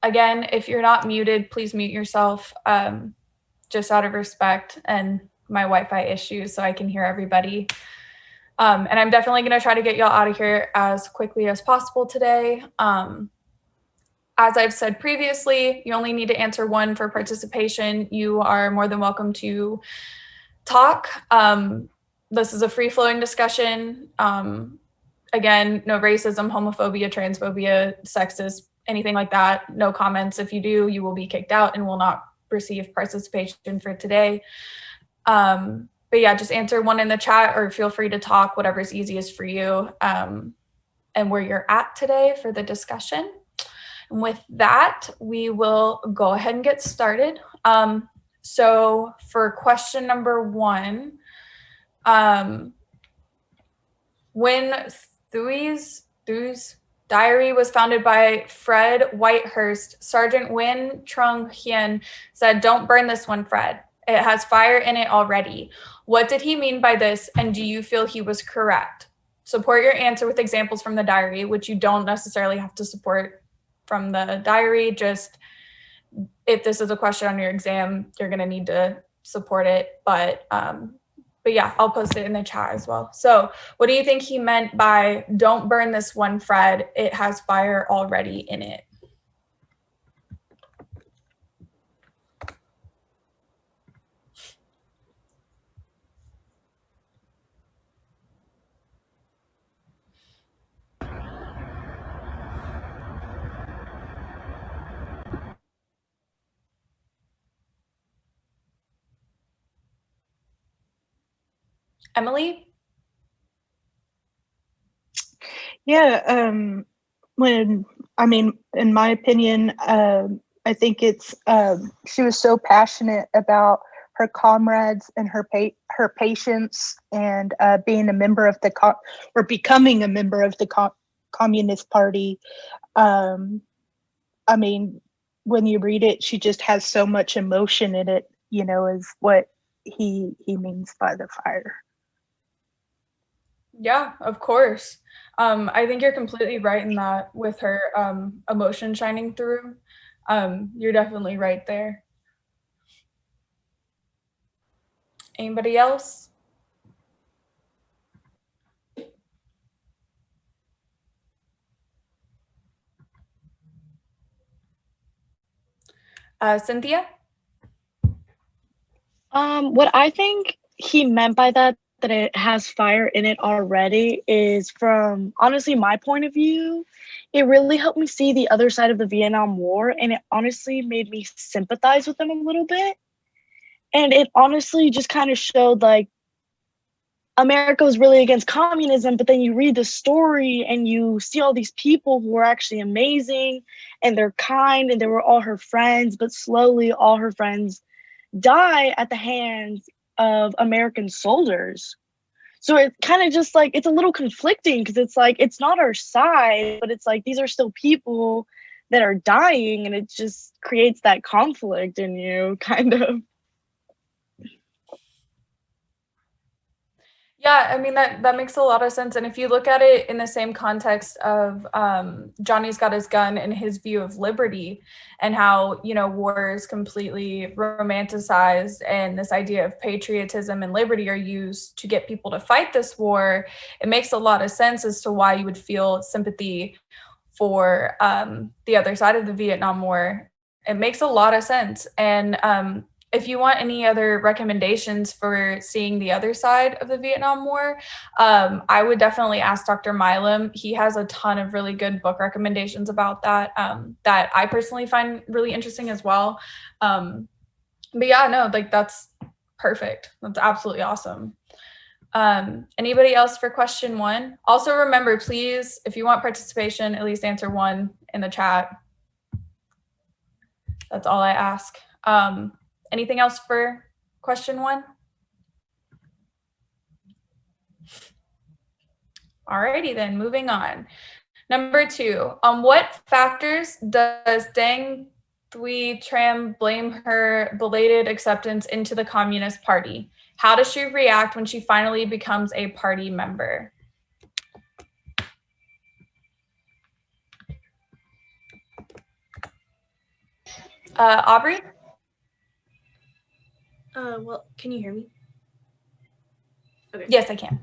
Again, if you're not muted, please mute yourself, just out of respect and my Wi-Fi issues so I can hear everybody. And I'm definitely going to try to get y'all out of here as quickly as possible today. As I've said previously, you only need to answer one for participation. You are more than welcome to talk. This is a free-flowing discussion. Again, no racism, homophobia, transphobia, sexist, anything like that. No comments. If you do, you will be kicked out and will not receive participation for today. But yeah, just answer one in the chat or feel free to talk, whatever's easiest for you, and where you're at today for the discussion. And with that, we will go ahead and get started. So for question number 1, when Thuy's diary was founded by Fred Whitehurst, Sergeant Win Trung Hien said, "Don't burn this one, Fred. It has fire in it already." What did he mean by this, and do you feel he was correct? Support your answer with examples from the diary, which you don't necessarily have to support from the diary. Just if this is a question on your exam, you're going to need to support it. But yeah, I'll post it in the chat as well. So what do you think he meant by "don't burn this one, Fred, it has fire already in it"? Emily? Yeah, in my opinion, I think it's she was so passionate about her comrades and her patients, and being a member of the or becoming a member of the Communist Party. I mean, when you read it, she just has so much emotion in it. Is what he means by the fire. Yeah, of course. I think you're completely right in that with her emotion shining through. You're definitely right there. Anybody else? Cynthia? What I think he meant by that it has fire in it already, is from honestly my point of view, it really helped me see the other side of the Vietnam War, and it honestly made me sympathize with them a little bit. And it honestly just kind of showed like America was really against communism, but then you read the story and you see all these people who are actually amazing and they're kind and they were all her friends, but slowly all her friends die at the hands of American soldiers. So it kind of just like, it's a little conflicting because it's like, it's not our side, but it's like, these are still people that are dying, and it just creates that conflict in you, kind of. Yeah, I mean, that makes a lot of sense. And if you look at it in the same context of Johnny's Got His Gun and his view of liberty, and how, war is completely romanticized and this idea of patriotism and liberty are used to get people to fight this war, it makes a lot of sense as to why you would feel sympathy for the other side of the Vietnam War. It makes a lot of sense. And if you want any other recommendations for seeing the other side of the Vietnam War, I would definitely ask Dr. Milam. He has a ton of really good book recommendations about that, that I personally find really interesting as well. But yeah, no, like that's perfect. That's absolutely awesome. Anybody else for question 1? Also remember, please, if you want participation, at least answer 1 in the chat. That's all I ask. Anything else for question 1? Alrighty then, moving on. Number 2, on what factors does Dang Thuy Tram blame her belated acceptance into the Communist Party? How does she react when she finally becomes a party member? Aubrey? Well, can you hear me? Okay. Yes, I can.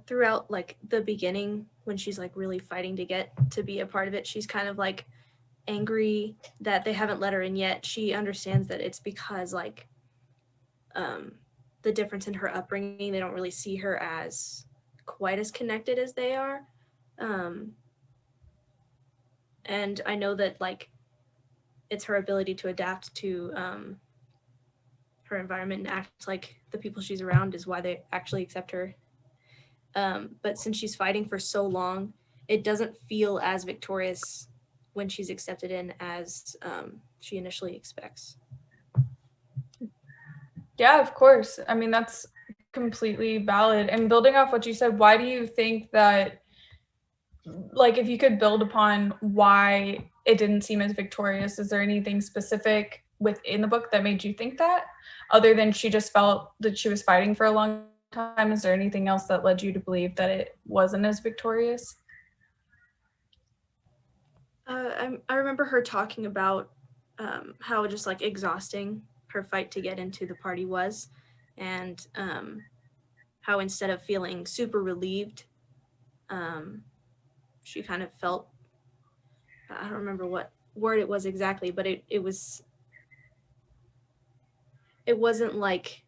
Throughout like the beginning, when she's like really fighting to get to be a part of it, she's kind of like angry that they haven't let her in yet. She understands that it's because like the difference in her upbringing, they don't really see her as quite as connected as they are. And I know that like it's her ability to adapt to her environment and act like the people she's around is why they actually accept her. But since she's fighting for so long, it doesn't feel as victorious when she's accepted in as she initially expects. Yeah, of course. I mean, that's completely valid. And building off what you said, why do you think that, like, if you could build upon why it didn't seem as victorious, is there anything specific within the book that made you think that, other than she just felt that she was fighting for a long time? Is there anything else that led you to believe that it wasn't as victorious? I remember her talking about how just like exhausting her fight to get into the party was, and how instead of feeling super relieved, she kind of felt, I don't remember what word it was exactly, but it wasn't like,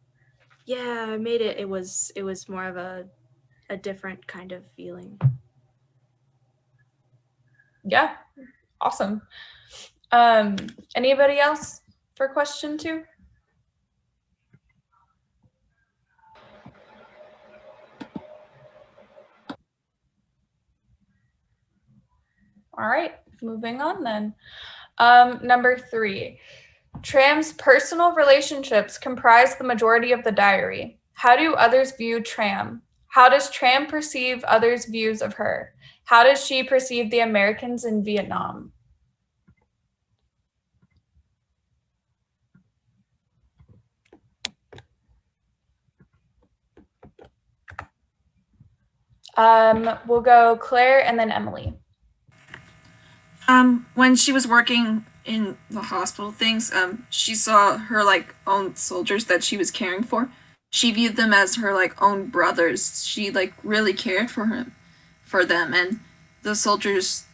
yeah, I made it. It was more of a different kind of feeling. Yeah, awesome. Anybody else for question 2? All right, moving on then. Number 3, Tram's personal relationships comprise the majority of the diary. How do others view Tram? How does Tram perceive others' views of her? How does she perceive the Americans in Vietnam? We'll go Claire and then Emily. When she was working in the hospital things, she saw her like own soldiers that she was caring for. She viewed them as her like own brothers. She like really cared for them, and the soldiers,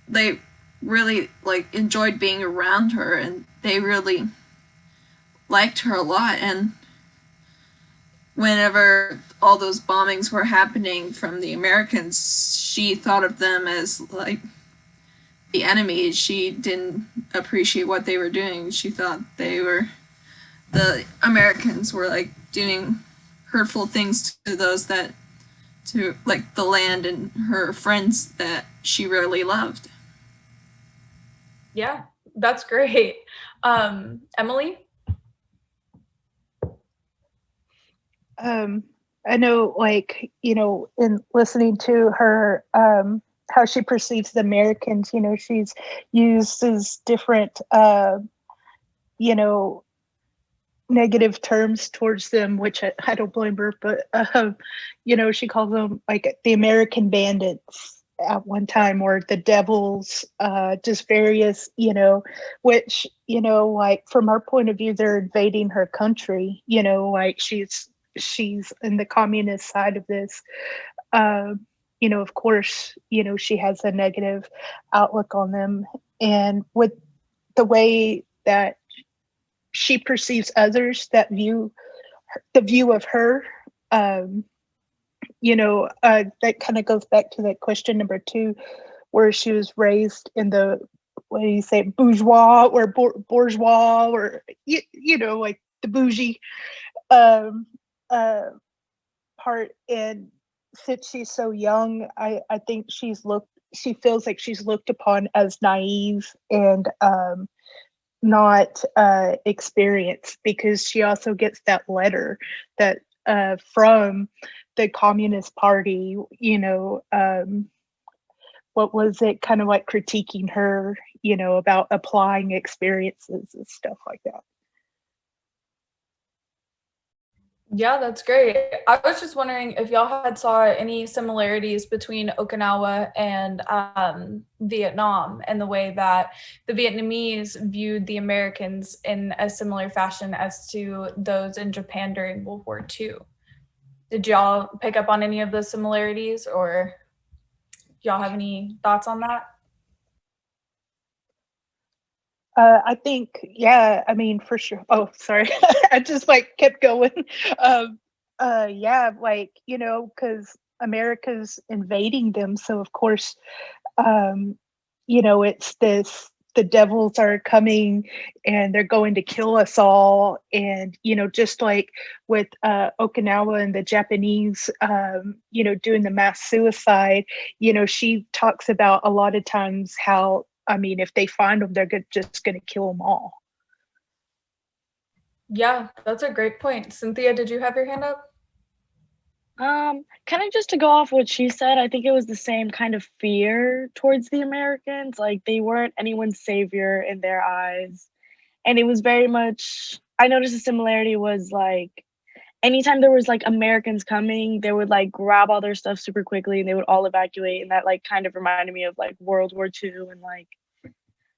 they really like enjoyed being around her, and they really liked her a lot. And whenever all those bombings were happening from the Americans, she thought of them as like the enemy. She didn't appreciate what they were doing. She thought the Americans were like doing hurtful things to those that, to like the land and her friends that she really loved. Yeah, that's great. Emily? I know, like, in listening to her, how she perceives the Americans, she's uses different, negative terms towards them, which I don't blame her, but, she calls them like the American bandits at one time, or the devils, just various, which, like from our point of view, they're invading her country, like she's in the communist side of this. Of course, she has a negative outlook on them. And with the way that she perceives others that view the view of her, that kind of goes back to that question number 2, where she was raised in the, what do you say, bourgeois or bourgeois, or, like the bougie part. And since she's so young, I think she feels like she's looked upon as naive and not experienced, because she also gets that letter that from the Communist Party, what was it, kind of like critiquing her, about applying experiences and stuff like that. Yeah, that's great. I was just wondering if y'all had saw any similarities between Okinawa and Vietnam and the way that the Vietnamese viewed the Americans in a similar fashion as to those in Japan during World War II. Did y'all pick up on any of those similarities, or y'all have any thoughts on that? I think, yeah, I mean, for sure. Oh, sorry. I just like kept going. Yeah, like, you know, because America's invading them. So, of course, um, you know, it's this the devils are coming and they're going to kill us all. And, you know, just like with Okinawa and the Japanese, you know, doing the mass suicide, you know, she talks about a lot of times how, I mean, if they find them, they're just going to kill them all. Yeah, that's a great point. Cynthia, did you have your hand up? Kind of just to go off what she said, I think it was the same kind of fear towards the Americans. Like they weren't anyone's savior in their eyes. And it was very much, I noticed a similarity was like anytime there was like Americans coming, they would like grab all their stuff super quickly and they would all evacuate. And that like kind of reminded me of like World War II and like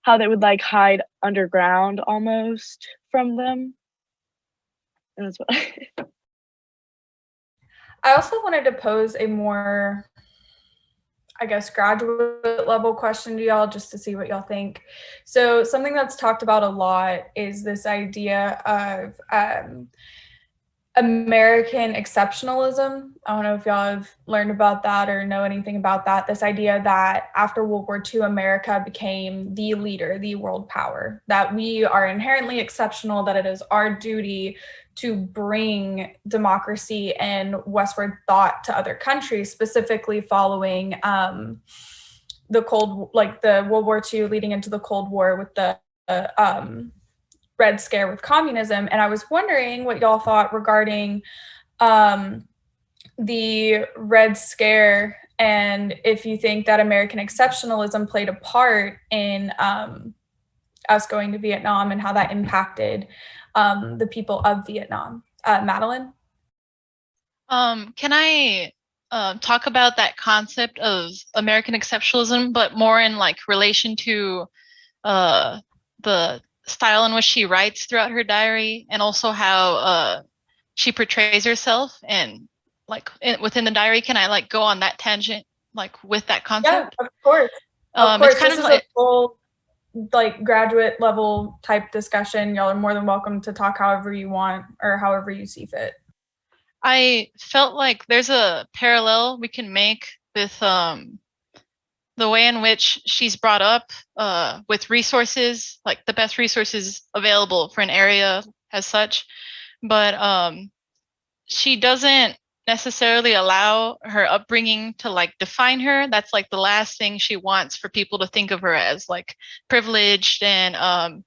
how they would like hide underground almost from them. And that's what I also wanted to pose a more, I guess, graduate level question to y'all just to see what y'all think. So something that's talked about a lot is this idea of American exceptionalism. I don't know if y'all have learned about that or know anything about that. This idea that after World War II, America became the leader, the world power, that we are inherently exceptional, that it is our duty to bring democracy and westward thought to other countries, specifically following the World War II leading into the Cold War with the Red Scare with communism. And I was wondering what y'all thought regarding the Red Scare and if you think that American exceptionalism played a part in us going to Vietnam and how that impacted the people of Vietnam. Madeline? Can I talk about that concept of American exceptionalism, but more in like relation to the style in which she writes throughout her diary, and also how she portrays herself, and like within the diary? Can I like go on that tangent, like with that concept? Yeah, of course. Of course, It's kind this of is like, a full like graduate level type discussion. Y'all are more than welcome to talk however you want or however you see fit. I felt like there's a parallel we can make with the way in which she's brought up with resources, like the best resources available for an area as such. But she doesn't necessarily allow her upbringing to like define her. That's like the last thing she wants for people to think of her as, like privileged and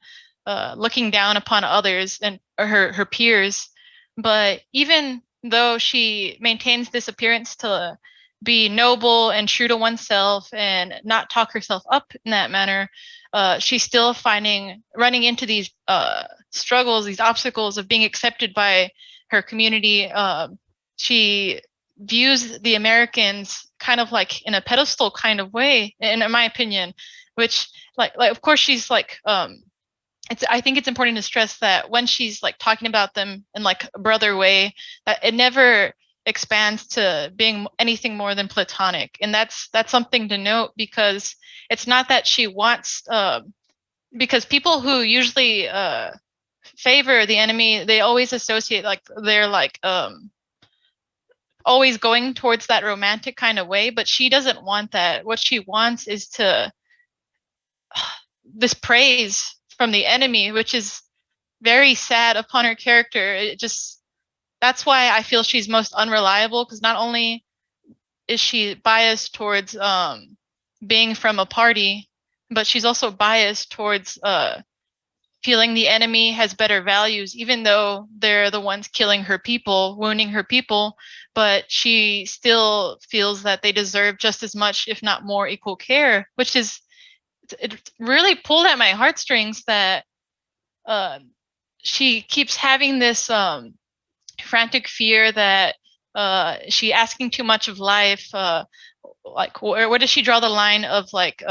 looking down upon others and her peers. But even though she maintains this appearance to be noble and true to oneself and not talk herself up in that manner, she's still running into these struggles, these obstacles of being accepted by her community. She views the Americans kind of like in a pedestal kind of way, in my opinion, which like of course she's like I think it's important to stress that when she's like talking about them in like a brother way, that it never expands to being anything more than platonic. And that's something to note, because it's not that she wants because people who usually favor the enemy, they always associate like they're like always going towards that romantic kind of way, but she doesn't want that. What she wants is to this praise from the enemy, which is very sad upon her character. That's why I feel she's most unreliable, because not only is she biased towards being from a party, but she's also biased towards feeling the enemy has better values, even though they're the ones killing her people, wounding her people. But she still feels that they deserve just as much, if not more, equal care, which is, it really pulled at my heartstrings that she keeps having this frantic fear that she asking too much of life. Like where does she draw the line of like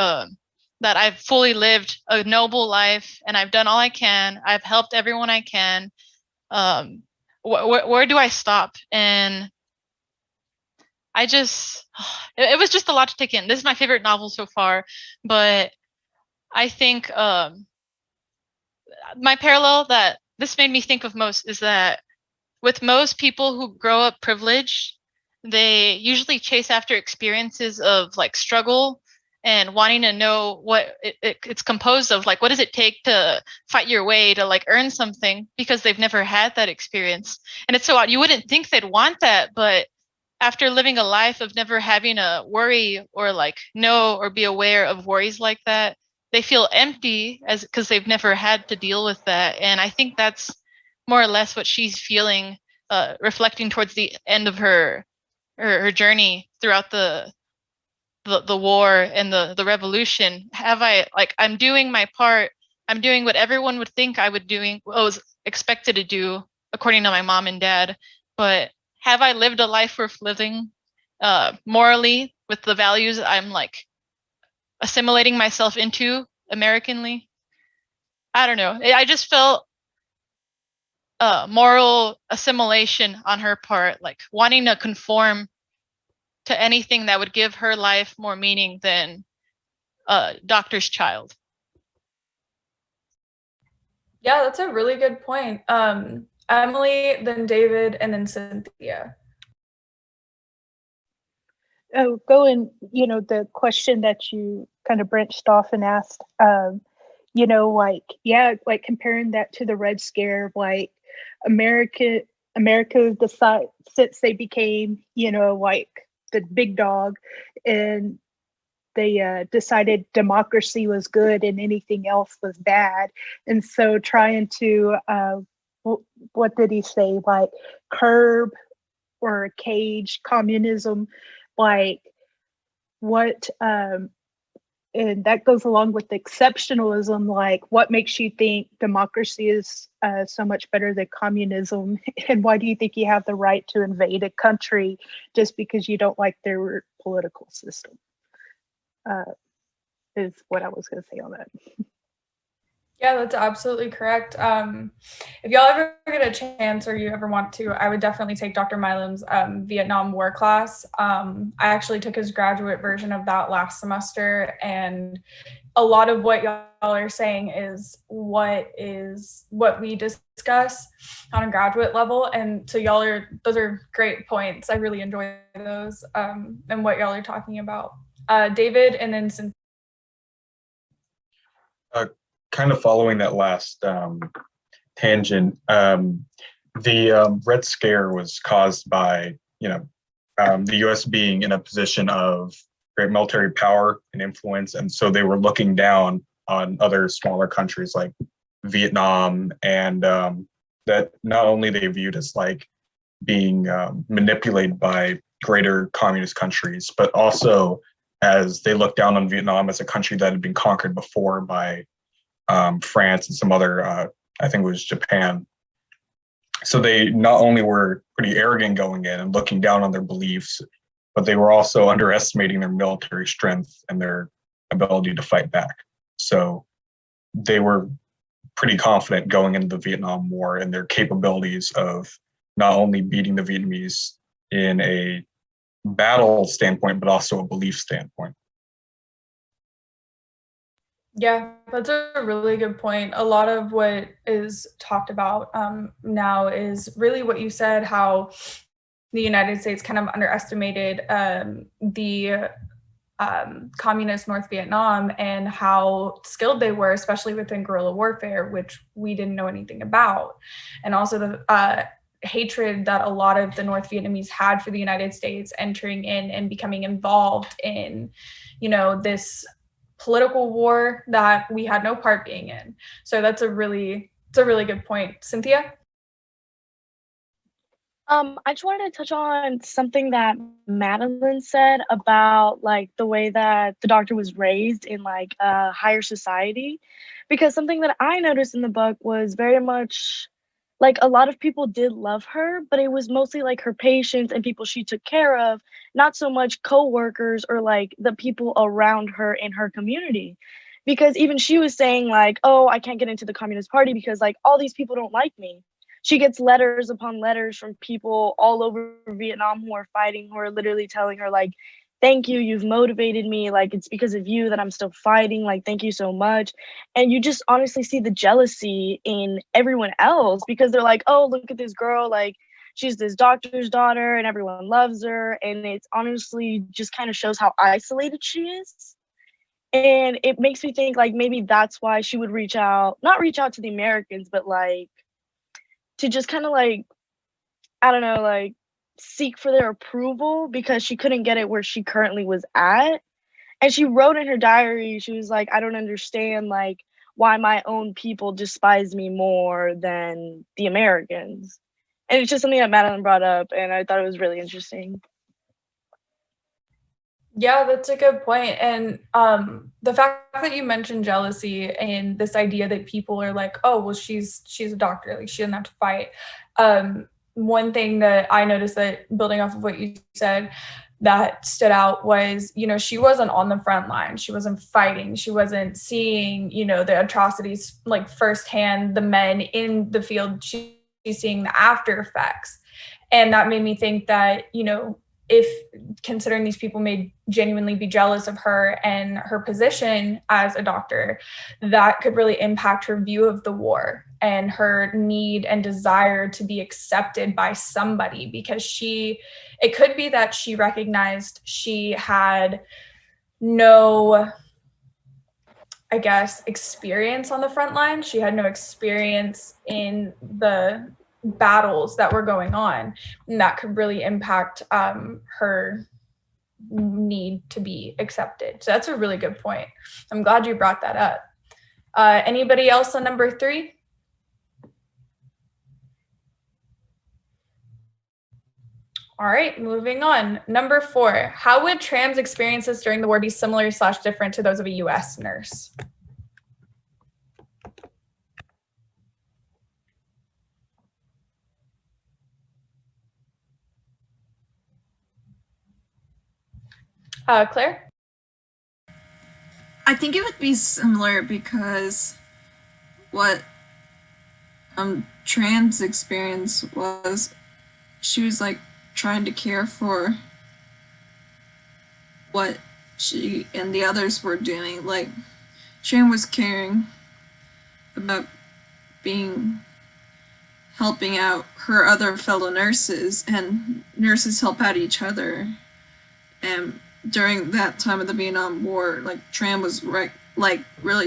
that I've fully lived a noble life and I've done all I can. I've helped everyone I can. Where do I stop? And I just, it was just a lot to take in. This is my favorite novel so far, but I think my parallel that this made me think of most is that with most people who grow up privileged, they usually chase after experiences of like struggle and wanting to know what it's composed of. Like, what does it take to fight your way to like earn something, because they've never had that experience. And it's so odd. You wouldn't think they'd want that, but after living a life of never having to worry or like know or be aware of worries like that, they feel empty as because they've never had to deal with that. And I think that's more or less what she's feeling, reflecting towards the end of her journey throughout the war and the revolution. Have I, like, I'm doing my part. I'm doing what everyone would think I was expected to do according to my mom and dad. But have I lived a life worth living, morally, with the values I'm like assimilating myself into Americanly? I don't know. I just felt moral assimilation on her part, like wanting to conform to anything that would give her life more meaning than a doctor's child. Yeah, that's a really good point. Emily, then David, and then Cynthia. Oh, going, the question that you kind of branched off and asked, like, yeah, like comparing that to the Red Scare, like America decide since they became, like the big dog, and they decided democracy was good and anything else was bad. And so trying to, what did he say? Like curb or cage communism, like what, and that goes along with exceptionalism, like what makes you think democracy is so much better than communism, and why do you think you have the right to invade a country just because you don't like their political system, is what I was going to say on that. Yeah, that's absolutely correct. If y'all ever get a chance or you ever want to, I would definitely take Dr. Milam's Vietnam War class. I actually took his graduate version of that last semester, and a lot of what y'all are saying is what we discuss on a graduate level. And so those are great points. I really enjoy those, and what y'all are talking about. David, and then Cynthia. Kind of following that last tangent, the Red Scare was caused by, the U.S. being in a position of great military power and influence, and so they were looking down on other smaller countries like Vietnam, and that not only they viewed as like being manipulated by greater communist countries, but also as they looked down on Vietnam as a country that had been conquered before by France and some other, I think it was Japan. So they not only were pretty arrogant going in and looking down on their beliefs, but they were also underestimating their military strength and their ability to fight back. So they were pretty confident going into the Vietnam War and their capabilities of not only beating the Vietnamese in a battle standpoint, but also a belief standpoint. Yeah, that's a really good point. A lot of what is talked about now is really what you said, how the United States kind of underestimated the communist North Vietnam and how skilled they were, especially within guerrilla warfare, which we didn't know anything about. And also the hatred that a lot of the North Vietnamese had for the United States entering in and becoming involved in, this political war that we had no part being in. So it's a really good point. Cynthia? I just wanted to touch on something that Madeline said about like the way that the doctor was raised in like a higher society, because something that I noticed in the book was very much like a lot of people did love her, but it was mostly like her patients and people she took care of, not so much coworkers or like the people around her in her community. Because even she was saying like, "Oh, I can't get into the Communist Party because like all these people don't like me." She gets letters upon letters from people all over Vietnam who are fighting, who are literally telling her like, "Thank you, you've motivated me. Like it's because of you that I'm still fighting. Like thank you so much." And you just honestly see the jealousy in everyone else because they're like, "Oh, look at this girl, like she's this doctor's daughter and everyone loves her." And it's honestly just kind of shows how isolated she is. And it makes me think like maybe that's why she would not reach out to the Americans, but like to just kind of like, I don't know, like seek for their approval because she couldn't get it where she currently was at. And she wrote in her diary, she was like, "I don't understand like why my own people despise me more than the Americans." And it's just something that Madeline brought up, and I thought it was really interesting. Yeah, that's a good point. And the fact that you mentioned jealousy and this idea that people are like, "Oh, well, she's a doctor, like she doesn't have to fight." One thing that I noticed, that building off of what you said, that stood out was, she wasn't on the front line. She wasn't fighting. She wasn't seeing, the atrocities like firsthand, the men in the field. She's seeing the after effects. And that made me think that, if considering these people may genuinely be jealous of her and her position as a doctor, that could really impact her view of the war and her need and desire to be accepted by somebody, because it could be that she recognized she had no, I guess, experience on the front line. She had no experience in the battles that were going on, and that could really impact her need to be accepted. So that's a really good point. I'm glad you brought that up. Anybody else on number 3? All right, moving on. Number 4, how would trans experiences during the war be similar / different to those of a U.S. nurse? Claire? I think it would be similar because what trans experience was, she was like trying to care for what she and the others were doing. Like Tran was caring about helping out her other fellow nurses, and nurses help out each other. And during that time of the Vietnam War, like Tran was really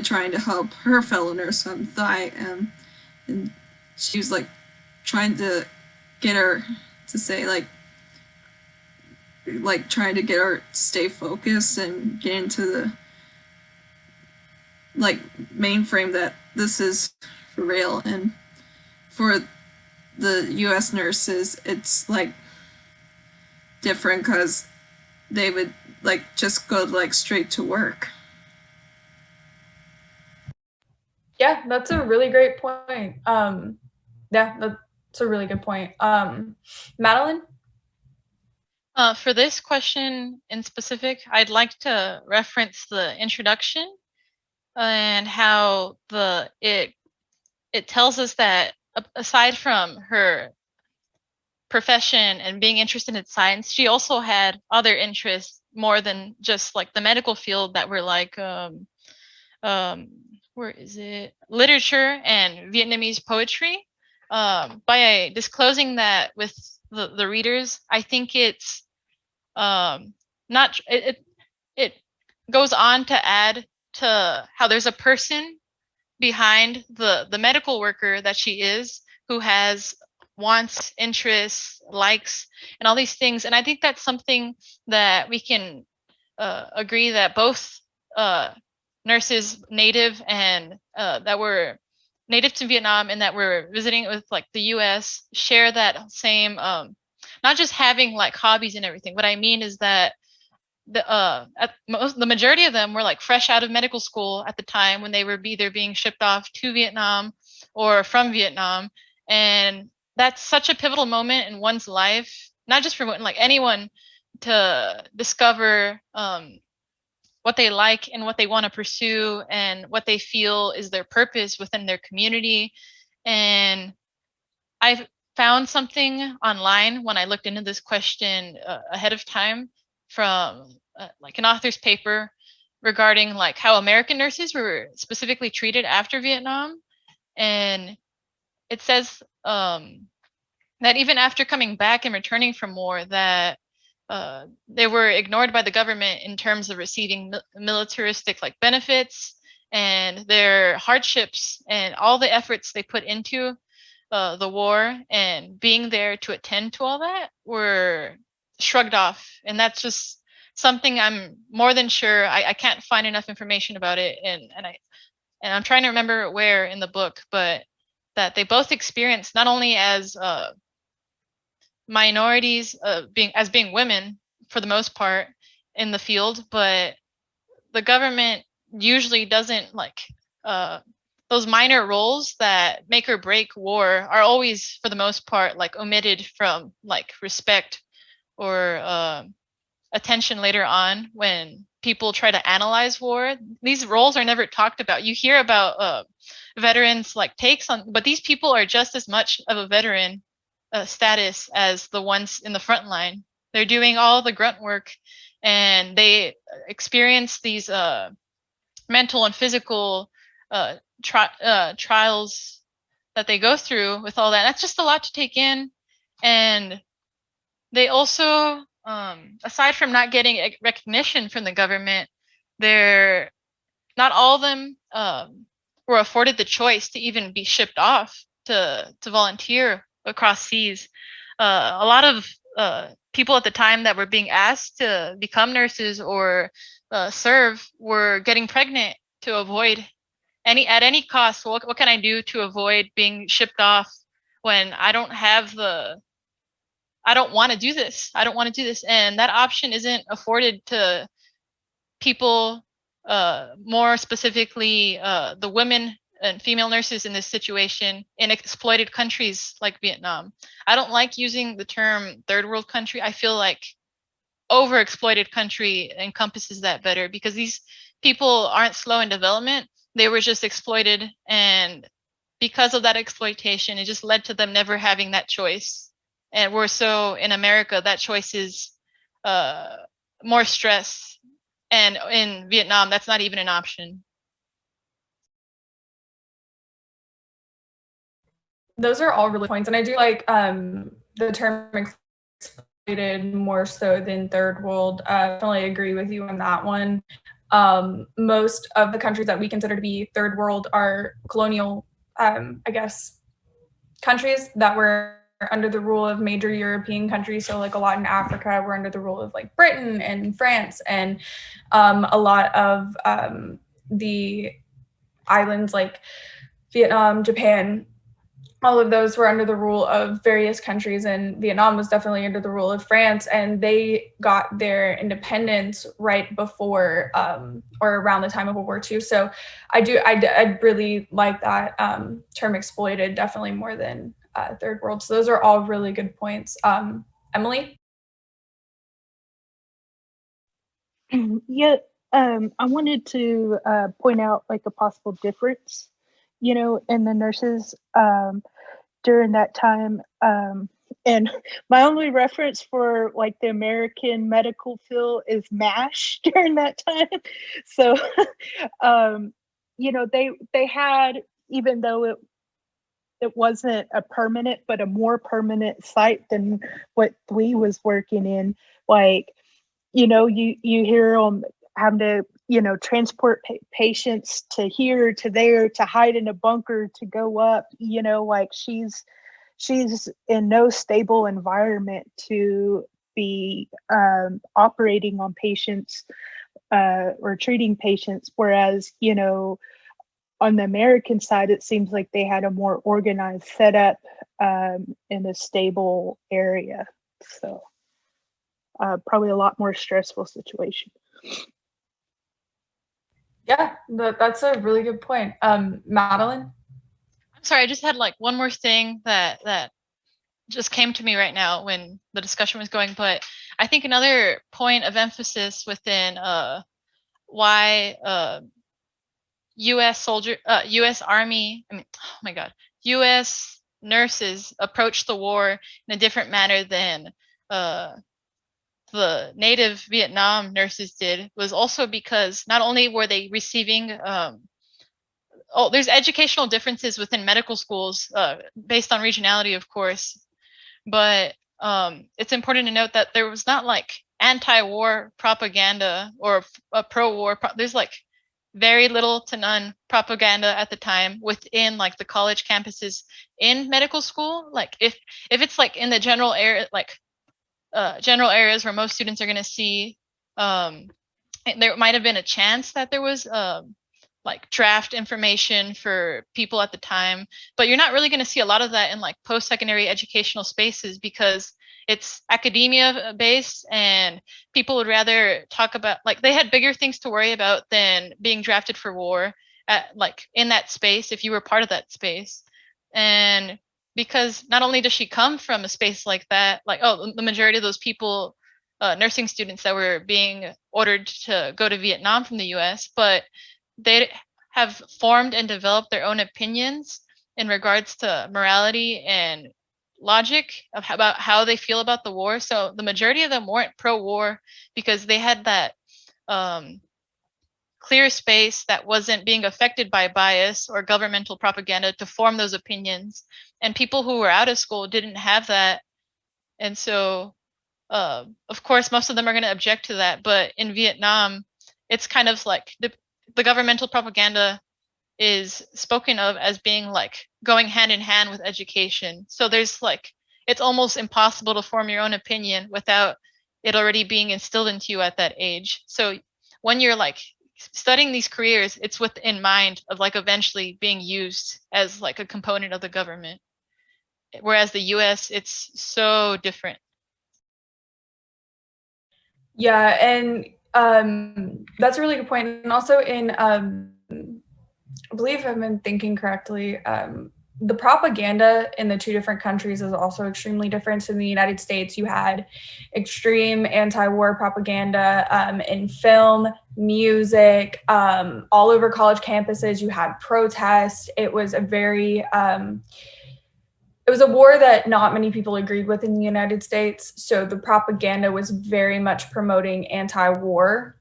trying to help her fellow nurse on Thai, and she was like trying to get her to say like trying to get her to stay focused and get into the like mainframe that this is for real. And for the US nurses, it's like different because they would like just go like straight to work. Yeah, that's a really great point. Yeah, that's a really good point. Madeline? For this question in specific, I'd like to reference the introduction and how it tells us that aside from her profession and being interested in science, she also had other interests more than just like the medical field that were like where is it? Literature and Vietnamese poetry. By disclosing that with the readers, I think it's not it goes on to add to how there's a person behind the medical worker that she is, who has wants, interests, likes, and all these things. And I think that's something that we can agree that both nurses native and that were native to Vietnam and that were visiting with like the US share that same not just having like hobbies and everything. What I mean is that the majority of them were like fresh out of medical school at the time when they were either being shipped off to Vietnam or from Vietnam, And that's such a pivotal moment in one's life, not just for like anyone, to discover what they like and what they want to pursue and what they feel is their purpose within their community. And I found something online when I looked into this question ahead of time from like an author's paper regarding like how American nurses were specifically treated after Vietnam. And it says that even after coming back and returning from war, that they were ignored by the government in terms of receiving militaristic like benefits, and their hardships and all the efforts they put into the war and being there to attend to all that were shrugged off. And that's just something I'm more than sure I can't find enough information about it, and I'm trying to remember where in the book, but that they both experienced not only as minorities being women for the most part in the field, but the government usually doesn't like those minor roles that make or break war are always for the most part like omitted from like respect or attention later on when people try to analyze war. These roles are never talked about. You hear about veterans like takes on, but these people are just as much of a veteran status as the ones in the front line. They're doing all the grunt work, and they experience these mental and physical trials that they go through with all that. That's just a lot to take in. And they also, aside from not getting recognition from the government, they're not all of them were afforded the choice to even be shipped off to volunteer across seas. A lot of people at the time that were being asked to become nurses or serve were getting pregnant to avoid at any cost. What can I do to avoid being shipped off when I don't want to do this. I don't want to do this. And that option isn't afforded to people, more specifically the women and female nurses in this situation in exploited countries like Vietnam. I don't like using the term third world country. I feel like overexploited country encompasses that better, because these people aren't slow in development. They were just exploited, and because of that exploitation, it just led to them never having that choice. And we're so in America, that choice is more stress. And in Vietnam, that's not even an option. Those are all really points. And I do like the term exploited more so than third world. I definitely agree with you on that one. Most of the countries that we consider to be third world are colonial, I guess, countries that were under the rule of major European countries. So like a lot in Africa were under the rule of like Britain and France, and a lot of the islands like Vietnam, Japan, all of those were under the rule of various countries, and Vietnam was definitely under the rule of France, and they got their independence right before or around the time of World War II. So I really like that term exploited, definitely more than third world. So those are all really good points. Emily? Yeah, I wanted to point out like a possible difference, in the nurses during that time. And my only reference for like the American medical field is MASH during that time. So, they had, even though it wasn't a permanent, but a more permanent site than what Thwee was working in. Like, you hear them having to, transport patients to here, to there, to hide in a bunker, to go up, like she's in no stable environment to be operating on patients or treating patients. Whereas, on the American side, it seems like they had a more organized setup in a stable area. So probably a lot more stressful situation. Yeah, that's a really good point. Madeline? I'm sorry, I just had like one more thing that just came to me right now when the discussion was going. But I think another point of emphasis within why U.S. Army, I mean, oh my God, U.S. nurses approached the war in a different manner than the native Vietnam nurses did was also because not only were they receiving there's educational differences within medical schools based on regionality, of course, but it's important to note that there was not like anti-war propaganda or a pro-war. There's like very little to none propaganda at the time within like the college campuses in medical school. Like if it's like in the general area, like general areas where most students are going to see, there might have been a chance that there was like draft information for people at the time, but you're not really going to see a lot of that in like post-secondary educational spaces because it's academia based and people would rather talk about, like, they had bigger things to worry about than being drafted for war at like in that space if you were part of that space. And because not only does she come from a space like that, like, oh, the majority of those people, nursing students that were being ordered to go to Vietnam from the US, but they have formed and developed their own opinions in regards to morality and logic about how they feel about the war. So the majority of them weren't pro-war because they had that clear space that wasn't being affected by bias or governmental propaganda to form those opinions. And people who were out of school didn't have that. And so, of course, most of them are going to object to that. But in Vietnam, it's kind of like the governmental propaganda is spoken of as being like going hand in hand with education. So there's like, it's almost impossible to form your own opinion without it already being instilled into you at that age. So when you're like studying these careers, it's within mind of like eventually being used as like a component of the government. Whereas the US, it's so different. Yeah, and that's a really good point. And also in, I believe if I've been thinking correctly, the propaganda in the two different countries is also extremely different. So in the United States, you had extreme anti-war propaganda in film, music, all over college campuses. You had protests. It was a very it was a war that not many people agreed with in the United States. So the propaganda was very much promoting anti-war.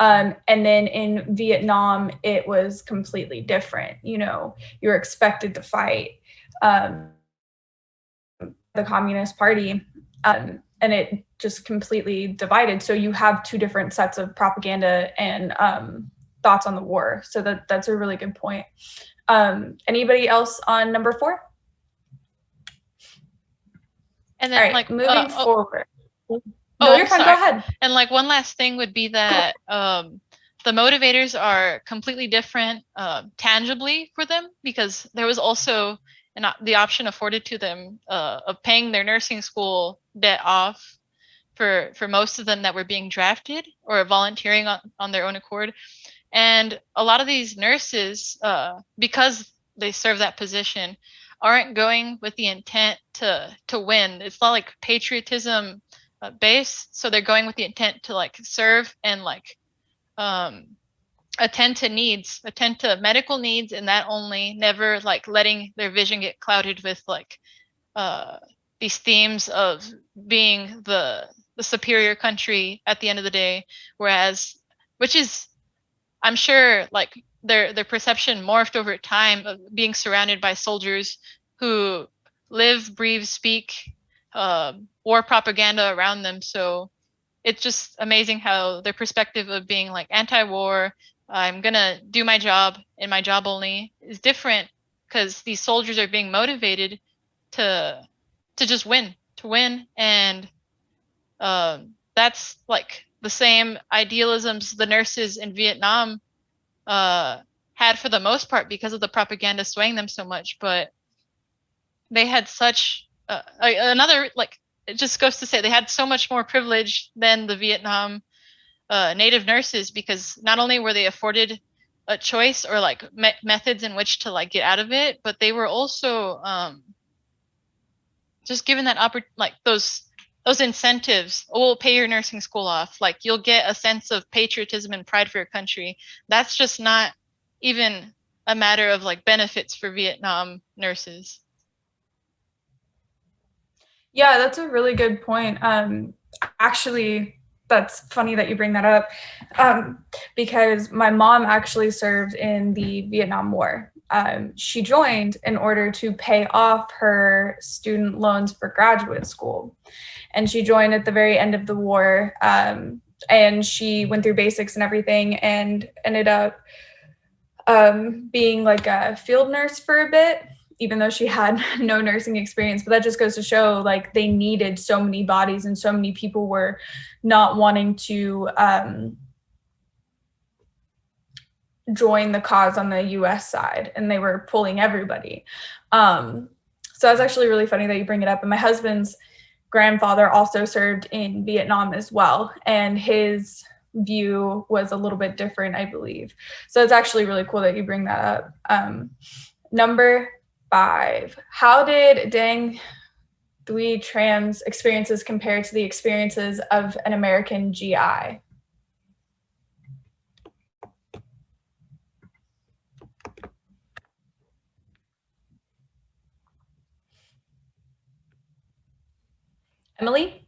And then in Vietnam, it was completely different. You know, you're expected to fight the Communist Party, and it just completely divided. So you have two different sets of propaganda and thoughts on the war. So that's a really good point. Anybody else on number 4? And then All right, like moving forward. No, you're fine. Go ahead. And like one last thing would be that the motivators are completely different tangibly for them, because there was also the option afforded to them of paying their nursing school debt off for most of them that were being drafted or volunteering on their own accord. And a lot of these nurses, because they serve that position, aren't going with the intent to win. It's not like patriotism based. So they're going with the intent to like serve and like attend to medical needs, and that only, never like letting their vision get clouded with like these themes of being the superior country at the end of the day. Whereas, which is, I'm sure, like their perception morphed over time of being surrounded by soldiers who live, breathe, speak war propaganda around them. So it's just amazing how their perspective of being like anti-war, I'm gonna do my job and my job only, is different, because these soldiers are being motivated to just win, and that's like the same idealisms the nurses in Vietnam had for the most part because of the propaganda swaying them so much. But they had such another, like, it just goes to say they had so much more privilege than the Vietnam native nurses, because not only were they afforded a choice or like methods in which to like get out of it, but they were also just given that like those incentives. Oh, we'll pay your nursing school off. Like you'll get a sense of patriotism and pride for your country. That's just not even a matter of like benefits for Vietnam nurses. Yeah, that's a really good point. Actually, that's funny that you bring that up, because my mom actually served in the Vietnam War. She joined in order to pay off her student loans for graduate school. And she joined at the very end of the war. And she went through basics and everything and ended up being like a field nurse for a bit, even though she had no nursing experience. But that just goes to show like they needed so many bodies and so many people were not wanting to join the cause on the US side, and they were pulling everybody. So that's actually really funny that you bring it up. And my husband's grandfather also served in Vietnam as well, and his view was a little bit different, I believe. So it's actually really cool that you bring that up. Number 5, how did Dang Thuy Tram's experiences compare to the experiences of an American GI? Emily?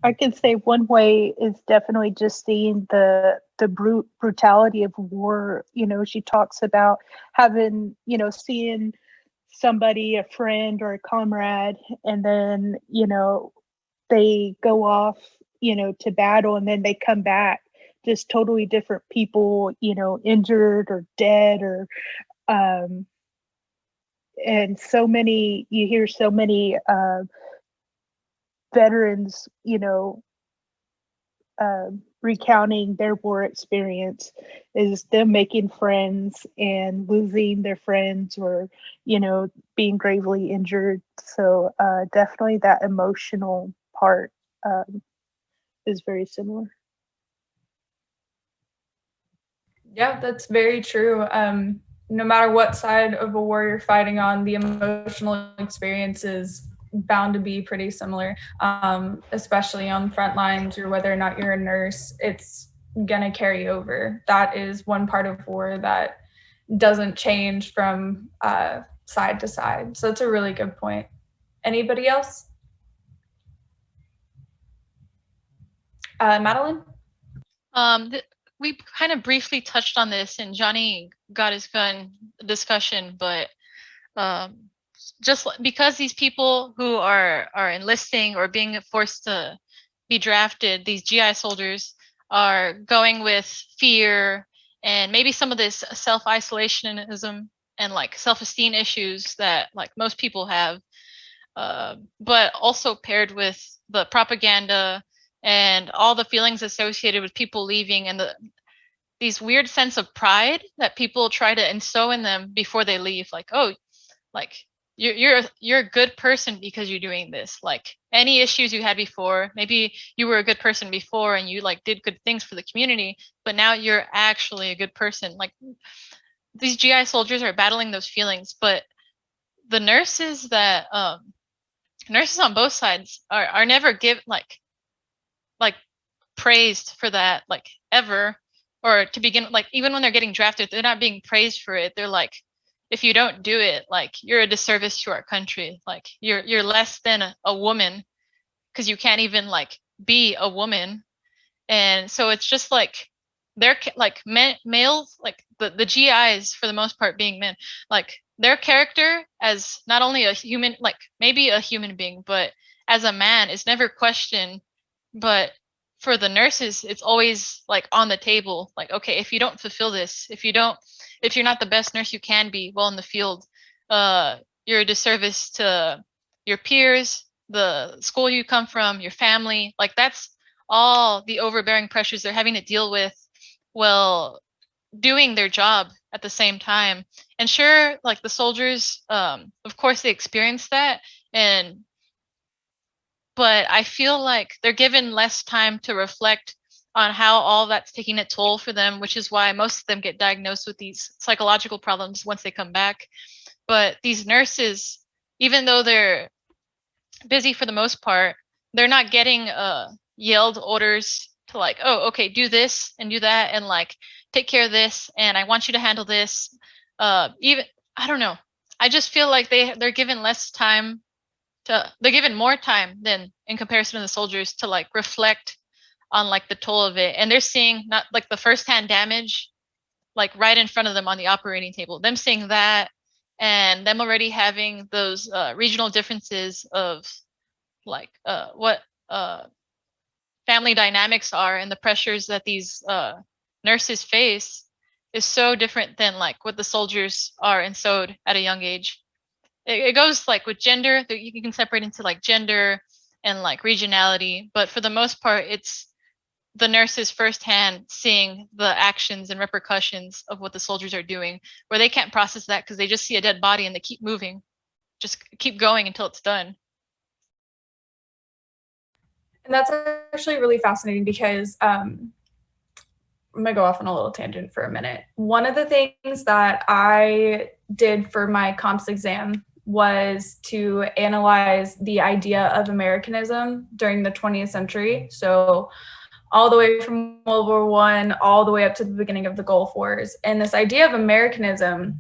I can say one way is definitely just seeing the brutality of war. You know, she talks about having, you know, seeing somebody, a friend or a comrade, and then, you know, they go off, you know, to battle, and then they come back just totally different people, you know, injured or dead, or and so many, you hear so many veterans, you know, recounting their war experience is them making friends and losing their friends, or, you know, being gravely injured. So definitely that emotional part is very similar. Yeah, that's very true. No matter what side of a war you're fighting on, the emotional experience is bound to be pretty similar, especially on front lines, or whether or not you're a nurse, it's gonna carry over. That is one part of war that doesn't change from side to side. So it's a really good point. Anybody else? Madeline? We kind of briefly touched on this in Johnny Got His Gun discussion, but just because these people who are enlisting or being forced to be drafted, these GI soldiers, are going with fear and maybe some of this self-isolationism and like self-esteem issues that like most people have, but also paired with the propaganda and all the feelings associated with people leaving, and these weird sense of pride that people try to instill in them before they leave. Like, oh, like you're a good person because you're doing this. Like any issues you had before, maybe you were a good person before and you like did good things for the community, but now you're actually a good person. Like these GI soldiers are battling those feelings, but the nurses that nurses on both sides are never like praised for that, like ever, or to begin, like even when they're getting drafted, they're not being praised for it. They're like, if you don't do it, like you're a disservice to our country. Like you're less than a woman because you can't even like be a woman. And so it's just like they're like males, like the GIs for the most part being men, like their character as not only a human, like maybe a human being, but as a man is never questioned. But for the nurses, it's always like on the table. Like, okay, if you don't fulfill this, if you're not the best nurse you can be well in the field, you're a disservice to your peers, the school you come from, your family. Like that's all the overbearing pressures they're having to deal with while doing their job at the same time. And sure, like the soldiers, of course they experience that, but I feel like they're given less time to reflect on how all that's taking a toll for them, which is why most of them get diagnosed with these psychological problems once they come back. But these nurses, even though they're busy for the most part, they're not getting yelled orders to like, oh, okay, do this and do that and like take care of this and I want you to handle this. Even I don't know. I just feel like they're given less time they're given more time than in comparison to the soldiers to like reflect on like the toll of it. And they're seeing not like the firsthand damage like right in front of them on the operating table, them seeing that and them already having those regional differences of like what family dynamics are and the pressures that these nurses face is so different than like what the soldiers are ensouled at a young age. It goes like with gender, you can separate into like gender and like regionality, but for the most part, it's the nurses firsthand seeing the actions and repercussions of what the soldiers are doing, where they can't process that because they just see a dead body and they keep moving, just keep going until it's done. And that's actually really fascinating because I'm gonna go off on a little tangent for a minute. One of the things that I did for my comps exam was to analyze the idea of Americanism during the 20th century. So all the way from World War I, all the way up to the beginning of the Gulf Wars. And this idea of Americanism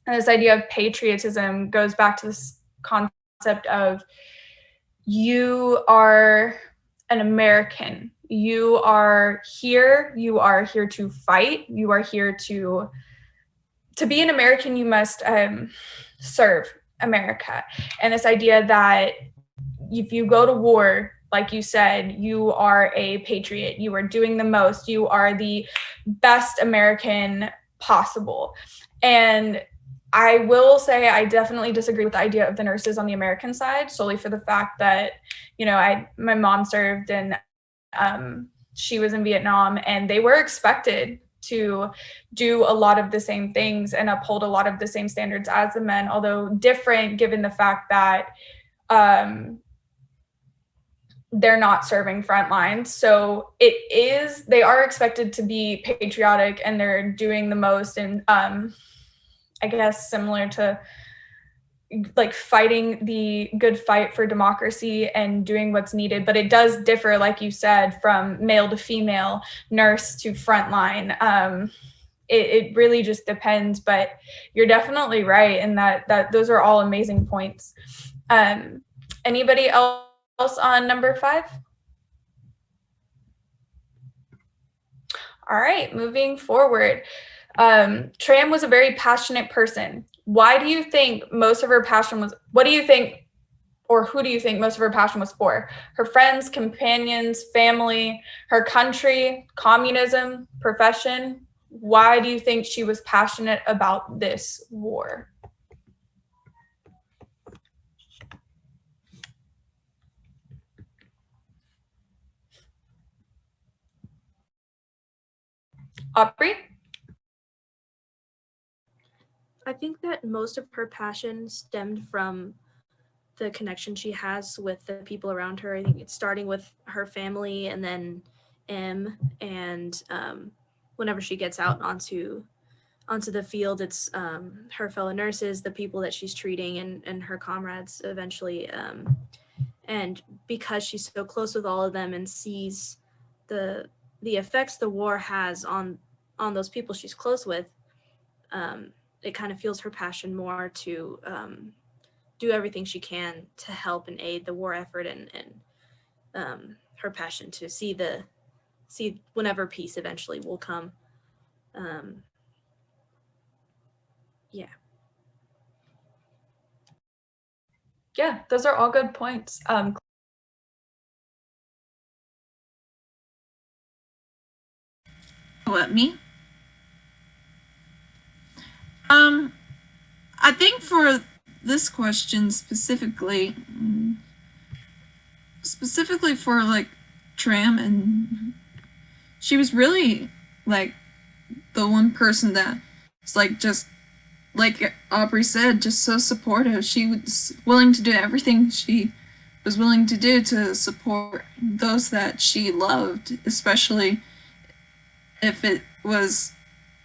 and this idea of patriotism goes back to this concept of you are an American. You are here to fight. You are here to be an American, you must serve America. And this idea that if you go to war, like you said, you are a patriot, you are doing the most, you are the best American possible. And I will say I definitely disagree with the idea of the nurses on the American side, solely for the fact that, my mom served and she was in Vietnam, and they were expected to do a lot of the same things and uphold a lot of the same standards as the men, although different given the fact that they're not serving front lines. So they are expected to be patriotic and they're doing the most, and I guess similar to like fighting the good fight for democracy and doing what's needed. But it does differ, like you said, from male to female, nurse to frontline. It really just depends, but you're definitely right in that those are all amazing points. Anybody else on number 5? All right, moving forward. Tram was a very passionate person. Why do you think most of her passion was, what do you think, or who do you think most of her passion was for? Her friends, companions, family, her country, communism, profession? Why do you think she was passionate about this war? Aubrey? I think that most of her passion stemmed from the connection she has with the people around her. I think it's starting with her family and then M, and whenever she gets out onto the field, it's her fellow nurses, the people that she's treating, and her comrades eventually. And because she's so close with all of them and sees the effects the war has on those people she's close with, it kind of fuels her passion more to do everything she can to help and aid the war effort, and her passion to see whenever peace eventually will come. Yeah, those are all good points. What, me? I think for this question specifically for like Tram, and she was really like the one person that's like, just like Aubrey said, just so supportive. She was willing to do everything she was willing to do to support those that she loved, especially if it was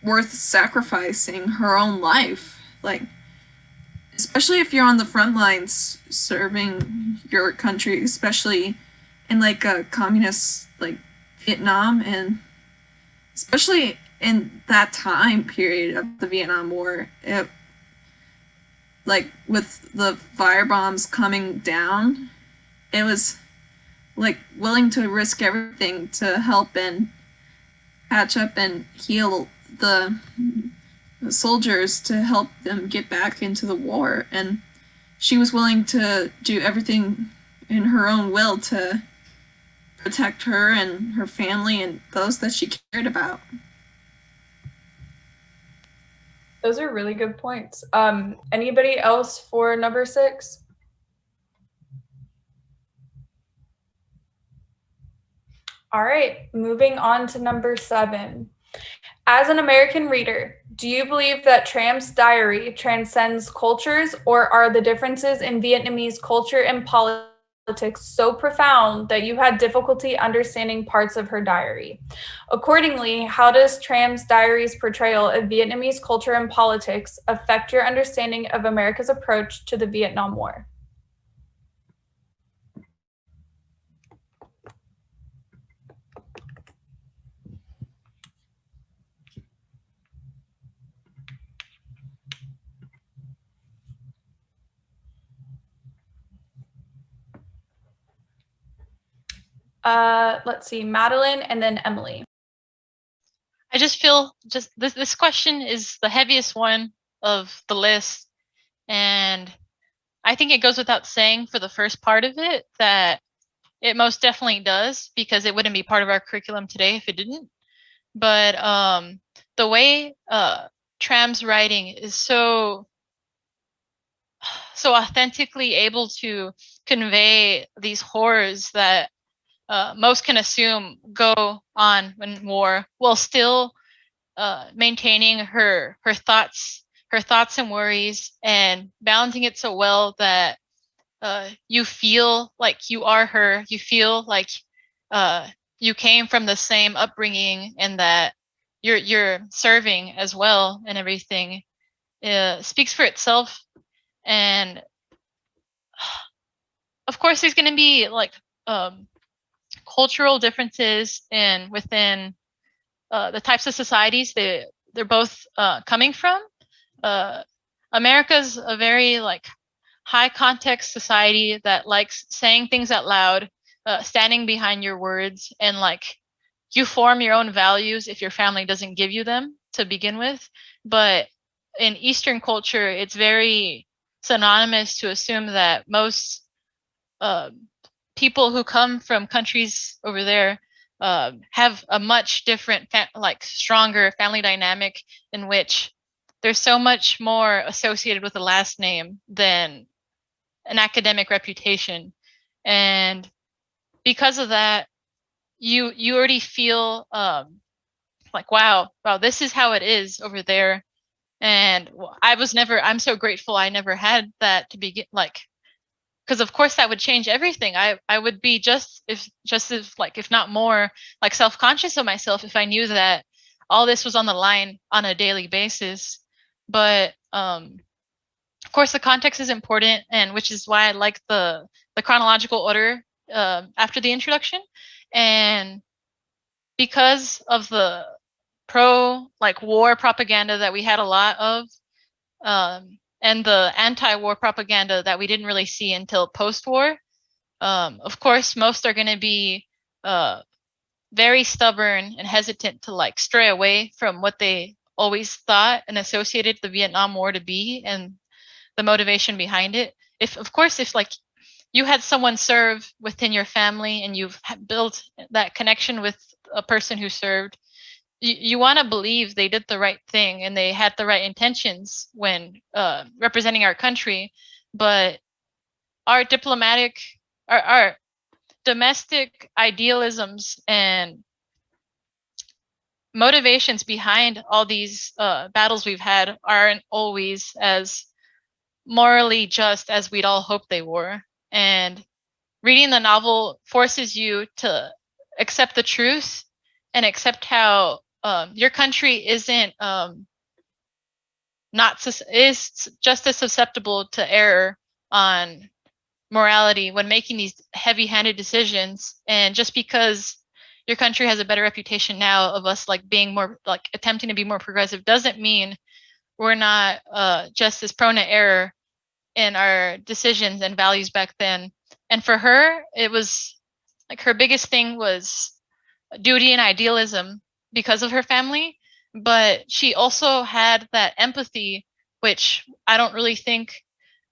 worth sacrificing her own life. Like, especially if you're on the front lines serving your country, especially in like a communist like Vietnam, and especially in that time period of the Vietnam War, like with the firebombs coming down, it was like willing to risk everything to help and patch up and heal the soldiers to help them get back into the war. And she was willing to do everything in her own will to protect her and her family and those that she cared about. Those are really good points. Anybody else for number 6? All right, moving on to number 7. As an American reader, do you believe that Tram's diary transcends cultures, or are the differences in Vietnamese culture and politics so profound that you had difficulty understanding parts of her diary? Accordingly, how does Tram's diary's portrayal of Vietnamese culture and politics affect your understanding of America's approach to the Vietnam War? Let's see, Madeline and then Emily. I just feel this question is the heaviest one of the list, and I think it goes without saying for the first part of it that it most definitely does, because it wouldn't be part of our curriculum today if it didn't. But the way Tram's writing is so authentically able to convey these horrors that most can assume go on in war, while still maintaining her thoughts and worries, and balancing it so well that you feel like you are her. You feel like you came from the same upbringing, and that you're serving as well, and everything speaks for itself. And of course, there's going to be like cultural differences within the types of societies they're both coming from. America's a very like high context society that likes saying things out loud, standing behind your words, and like you form your own values if your family doesn't give you them to begin with. But in Eastern culture, it's very synonymous to assume that most people who come from countries over there have a much different, stronger family dynamic, in which there's so much more associated with the last name than an academic reputation. And because of that, you already feel like, wow, this is how it is over there. And I'm so grateful I never had that to begin, like, because of course that would change everything. I would be just as like, if not more, like self-conscious of myself if I knew that all this was on the line on a daily basis. But of course the context is important, and which is why I like the chronological order after the introduction. And because of the war propaganda that we had a lot of, and the anti-war propaganda that we didn't really see until post-war, of course most are going to be very stubborn and hesitant to like stray away from what they always thought and associated the Vietnam War to be, and the motivation behind it. If like you had someone serve within your family and you've built that connection with a person who served, you want to believe they did the right thing and they had the right intentions when representing our country. But our domestic idealisms and motivations behind all these battles we've had aren't always as morally just as we'd all hope they were. And reading the novel forces you to accept the truth and accept how your country isn't is just as susceptible to error on morality when making these heavy-handed decisions. And just because your country has a better reputation now of us like being more like attempting to be more progressive doesn't mean we're not just as prone to error in our decisions and values back then. And for her, it was like her biggest thing was duty and idealism because of her family, but she also had that empathy, which I don't really think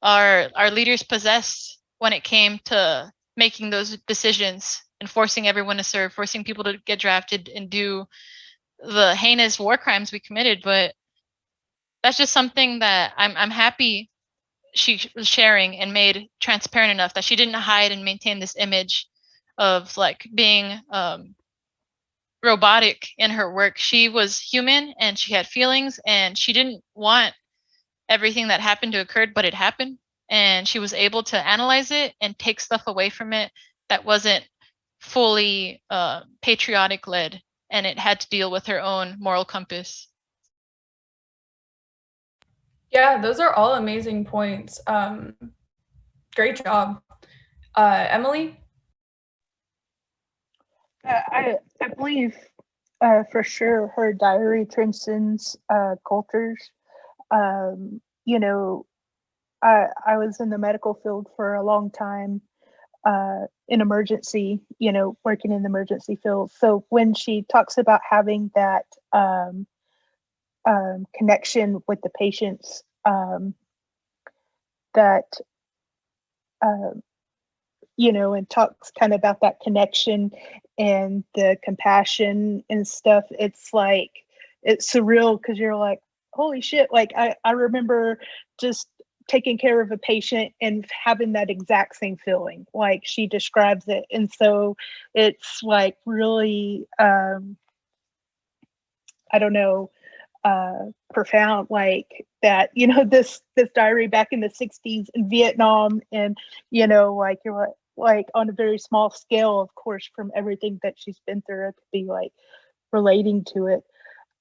our leaders possessed when it came to making those decisions and forcing everyone to serve, forcing people to get drafted and do the heinous war crimes we committed. But that's just something that I'm happy she was sharing and made transparent enough that she didn't hide and maintain this image of like being robotic in her work. She was human and she had feelings, and she didn't want everything that happened to occur, but it happened. And she was able to analyze it and take stuff away from it that wasn't fully patriotic led, and it had to deal with her own moral compass. Yeah, those are all amazing points. Great job. Emily? I believe for sure her diary transcends cultures. You know, I was in the medical field for a long time in emergency, you know, working in the emergency field. So when she talks about having that connection with the patients, that you know, and talks kind of about that connection and the compassion and stuff. It's like, it's surreal because you're like, holy shit. Like I remember just taking care of a patient and having that exact same feeling, like she describes it. And so it's like really, I don't know, profound, like that, you know, this diary back in the 60s in Vietnam, and you know, like you're like on a very small scale, of course, from everything that she's been through, it could be like relating to it,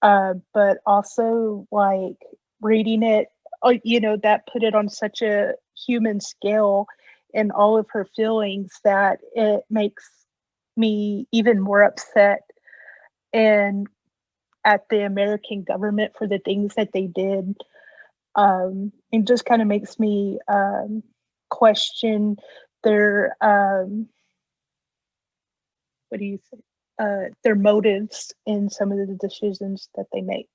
but also like reading it, you know, that put it on such a human scale and all of her feelings that it makes me even more upset and at the American government for the things that they did. It just kind of makes me question their what do you say? Their motives in some of the decisions that they make.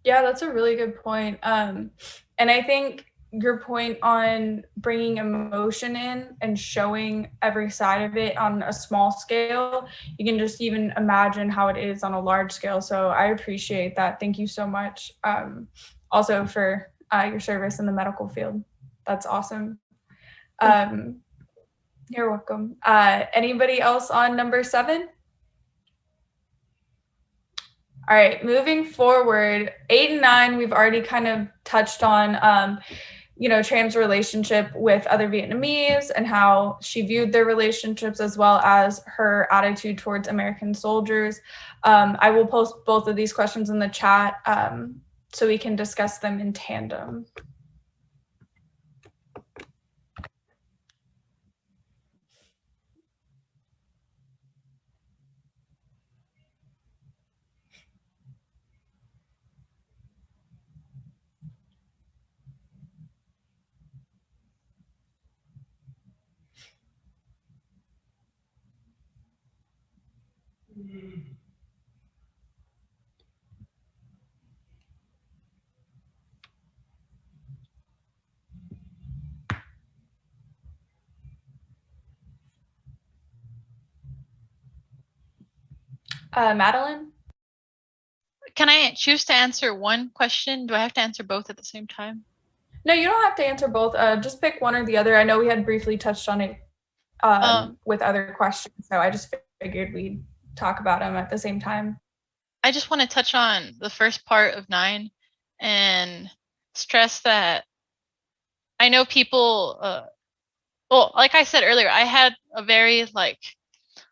Yeah, that's a really good point. And I think your point on bringing emotion in and showing every side of it on a small scale, you can just even imagine how it is on a large scale. So I appreciate that. Thank you so much. Also for your service in the medical field. That's awesome. You're welcome. Anybody else on number 7? All right, moving forward, 8 and 9, we've already kind of touched on, you know, Tram's relationship with other Vietnamese and how she viewed their relationships, as well as her attitude towards American soldiers. I will post both of these questions in the chat so we can discuss them in tandem. Madeline? Can I choose to answer one question? Do I have to answer both at the same time? No, you don't have to answer both. Just pick one or the other. I know we had briefly touched on it with other questions, so I just figured we'd talk about them at the same time. I just want to touch on the first part of 9 and stress that I know people, well, like I said earlier, I had a very like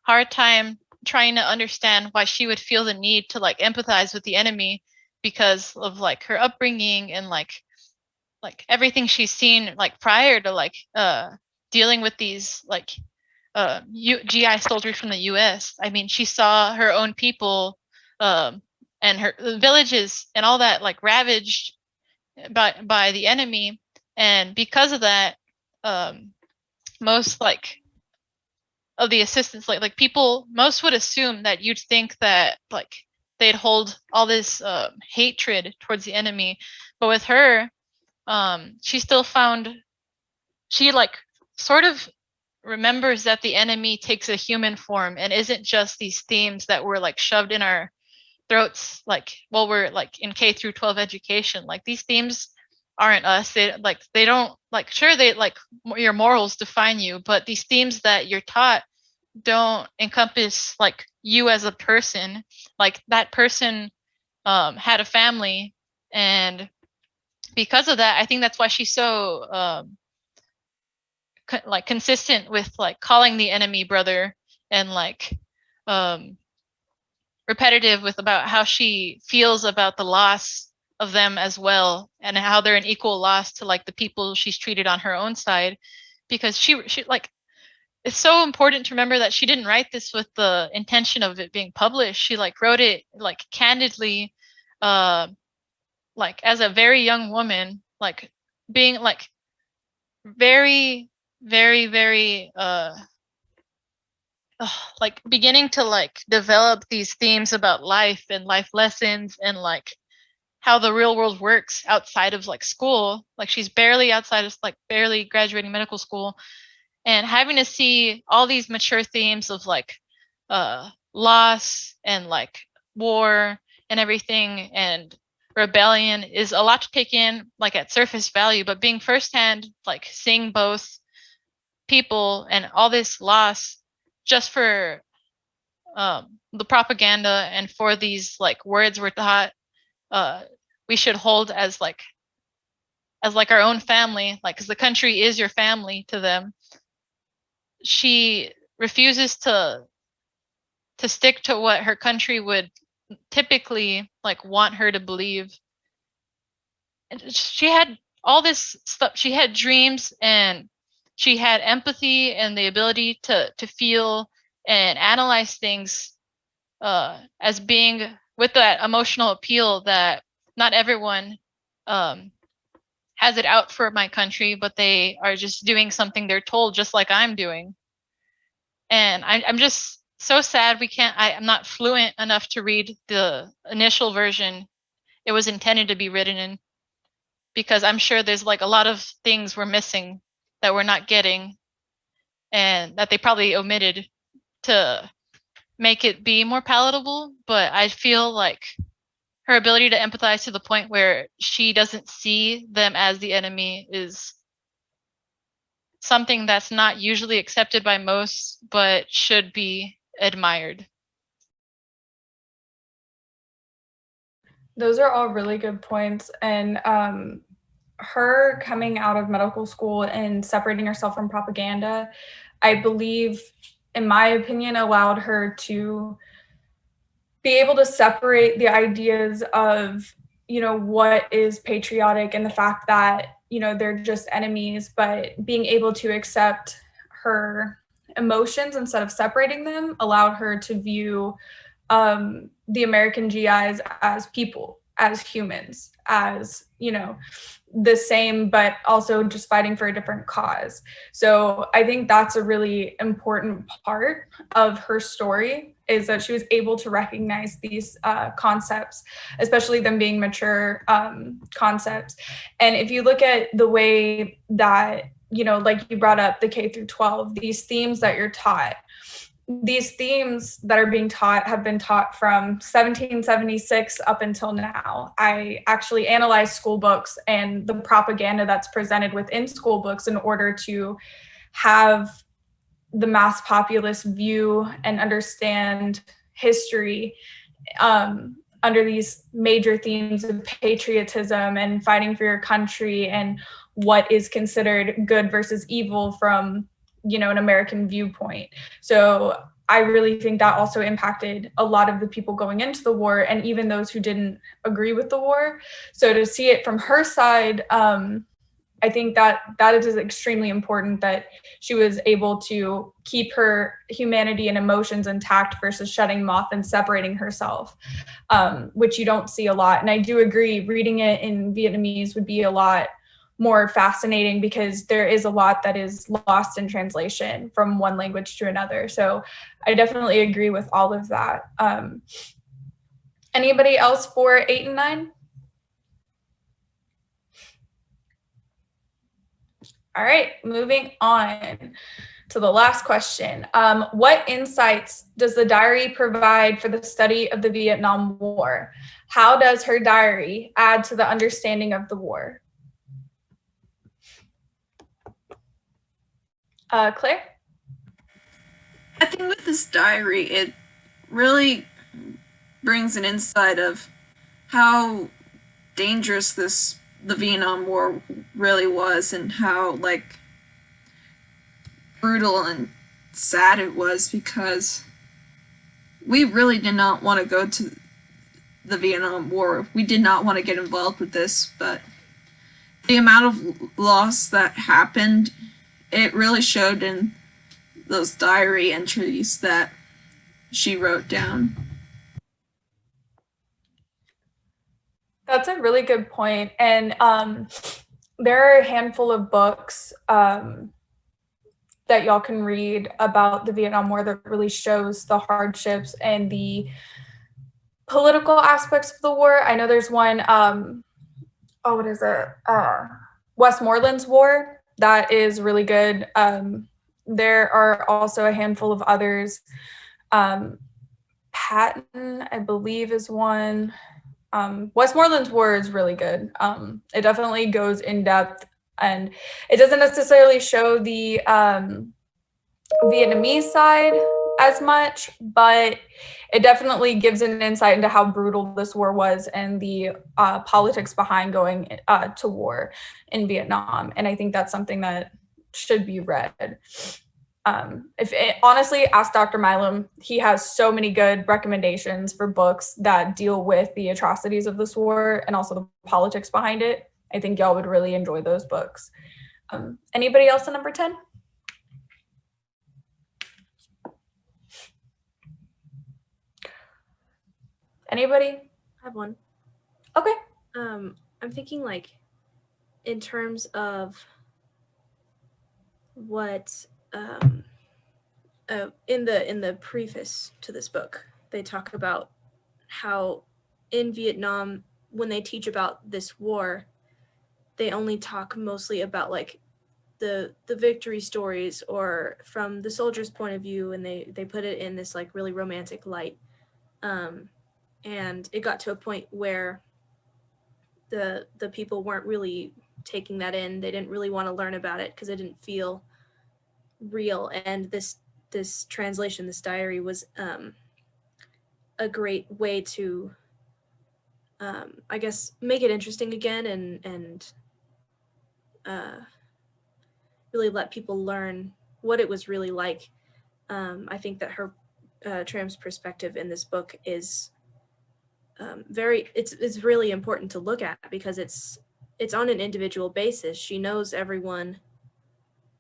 hard time trying to understand why she would feel the need to like empathize with the enemy because of like her upbringing and like everything she's seen like prior to like dealing with these like GI soldiers from the US. I mean, she saw her own people and her villages and all that like ravaged by the enemy, and because of that, most like of the assistants, like people, most would assume that you'd think that like they'd hold all this hatred towards the enemy, but with her, she still found, she like sort of remembers that the enemy takes a human form and isn't just these themes that were like shoved in our throats like while we're like in K through 12 education. Like these themes aren't us. They don't like, sure, they like your morals define you, but these themes that you're taught don't encompass like you as a person. Like that person had a family, and because of that, I think that's why she's so like consistent with like calling the enemy brother, and like repetitive with about how she feels about the loss of them as well, and how they're an equal loss to like the people she's treated on her own side. Because she like, it's so important to remember that she didn't write this with the intention of it being published. She like wrote it like candidly, like as a very young woman, like being like very very like beginning to like develop these themes about life and life lessons and like how the real world works outside of like school. Like she's barely outside of like barely graduating medical school, and having to see all these mature themes of like loss and like war and everything and rebellion is a lot to take in like at surface value, but being firsthand like seeing both people and all this loss just for the propaganda and for these like words we're taught we should hold as like our own family, like because the country is your family to them. She refuses to stick to what her country would typically like want her to believe. And she had all this stuff. She had dreams, and she had empathy and the ability to feel and analyze things as being with that emotional appeal that not everyone has it out for my country, but they are just doing something they're told, just like I'm doing. And I'm just so sad I'm not fluent enough to read the initial version it was intended to be written in, because I'm sure there's like a lot of things we're missing that we're not getting, and that they probably omitted to make it be more palatable. But I feel like her ability to empathize to the point where she doesn't see them as the enemy is something that's not usually accepted by most, but should be admired. Those are all really good points. And her coming out of medical school and separating herself from propaganda, I believe, in my opinion, allowed her to be able to separate the ideas of, you know, what is patriotic and the fact that, you know, they're just enemies, but being able to accept her emotions instead of separating them allowed her to view the American GIs as people, as humans, as, you know, the same, but also just fighting for a different cause. So I think that's a really important part of her story, is that she was able to recognize these concepts, especially them being mature concepts. And if you look at the way that, you know, like you brought up the K through 12, these themes that you're taught, these themes that are being taught have been taught from 1776 up until now. I actually analyzed school books and the propaganda that's presented within school books in order to have the mass populace view and understand history under these major themes of patriotism and fighting for your country and what is considered good versus evil from, an American viewpoint. So I really think that also impacted a lot of the people going into the war, and even those who didn't agree with the war. So to see it from her side, I think that it is extremely important that she was able to keep her humanity and emotions intact versus shutting them off and separating herself, which you don't see a lot. And I do agree, reading it in Vietnamese would be a lot more fascinating because there is a lot that is lost in translation from one language to another. So I definitely agree with all of that. Anybody else for 8 and 9? All right, moving on to the last question. What insights does the diary provide for the study of the Vietnam War? How does her diary add to the understanding of the war? Claire? I think with this diary, it really brings an insight of how dangerous the Vietnam War really was, and how brutal and sad it was, because we really did not want to go to the Vietnam War. We did not want to get involved with this, but the amount of loss that happened, it really showed in those diary entries that she wrote down. That's a really good point. And there are a handful of books that y'all can read about the Vietnam War that really shows the hardships and the political aspects of the war. I know there's one, what is it? Westmoreland's War. That is really good. There are also a handful of others. Patton, I believe, is one. Westmoreland's War is really good. It definitely goes in depth, and it doesn't necessarily show the Vietnamese side as much, but it definitely gives an insight into how brutal this war was and the politics behind going to war in Vietnam. And I think that's something that should be read. Honestly, ask Dr. Milam. He has so many good recommendations for books that deal with the atrocities of this war and also the politics behind it. I think y'all would really enjoy those books. Anybody else on number 10? Anybody? I have one. Okay. I'm thinking in terms of what in the preface to this book, they talk about how in Vietnam, when they teach about this war, they only talk mostly about the victory stories or from the soldier's point of view, and they put it in this really romantic light. And it got to a point where the people weren't really taking that in. They didn't really want to learn about it because it didn't feel real. And this translation, this diary, was a great way to I guess make it interesting again and really let people learn what it was really like. I think that her Tram's perspective in this book is it's really important to look at, because it's on an individual basis. She knows everyone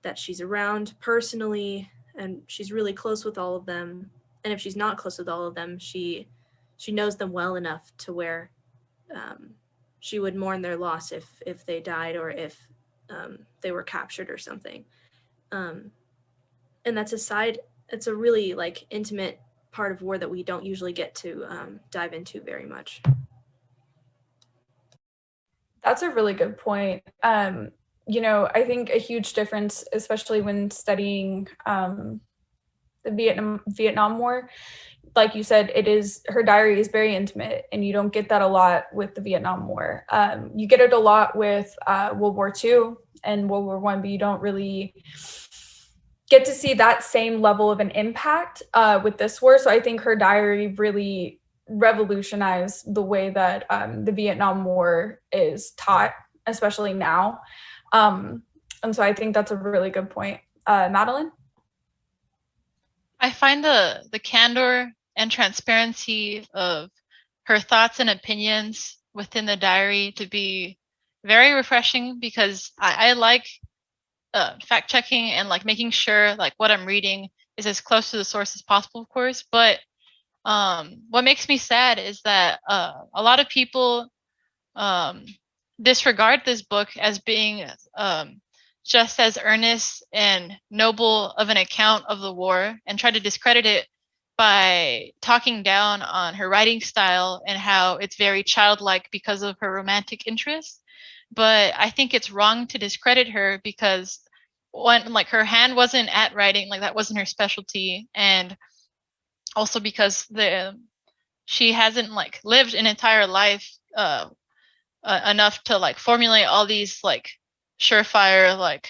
that she's around personally, and she's really close with all of them. And if she's not close with all of them, she knows them well enough to where she would mourn their loss if they died, or if they were captured or something. And it's a really intimate part of war that we don't usually get to dive into very much. That's a really good point. I think a huge difference, especially when studying the Vietnam War, like you said, her diary is very intimate, and you don't get that a lot with the Vietnam War. You get it a lot with World War II and World War I, but you don't really get to see that same level of an impact with this war. So I think her diary really revolutionized the way that the Vietnam War is taught, especially now. And so I think that's a really good point. Madeline? I find the candor and transparency of her thoughts and opinions within the diary to be very refreshing, because I like fact checking and like making sure like what I'm reading is as close to the source as possible, of course. But what makes me sad is that a lot of people disregard this book as being just as earnest and noble of an account of the war, and try to discredit it by talking down on her writing style and how it's very childlike because of her romantic interests. But I think it's wrong to discredit her, because one, like, her hand wasn't at writing, like that wasn't her specialty, and also because she hasn't like lived an entire life enough to like formulate all these like surefire like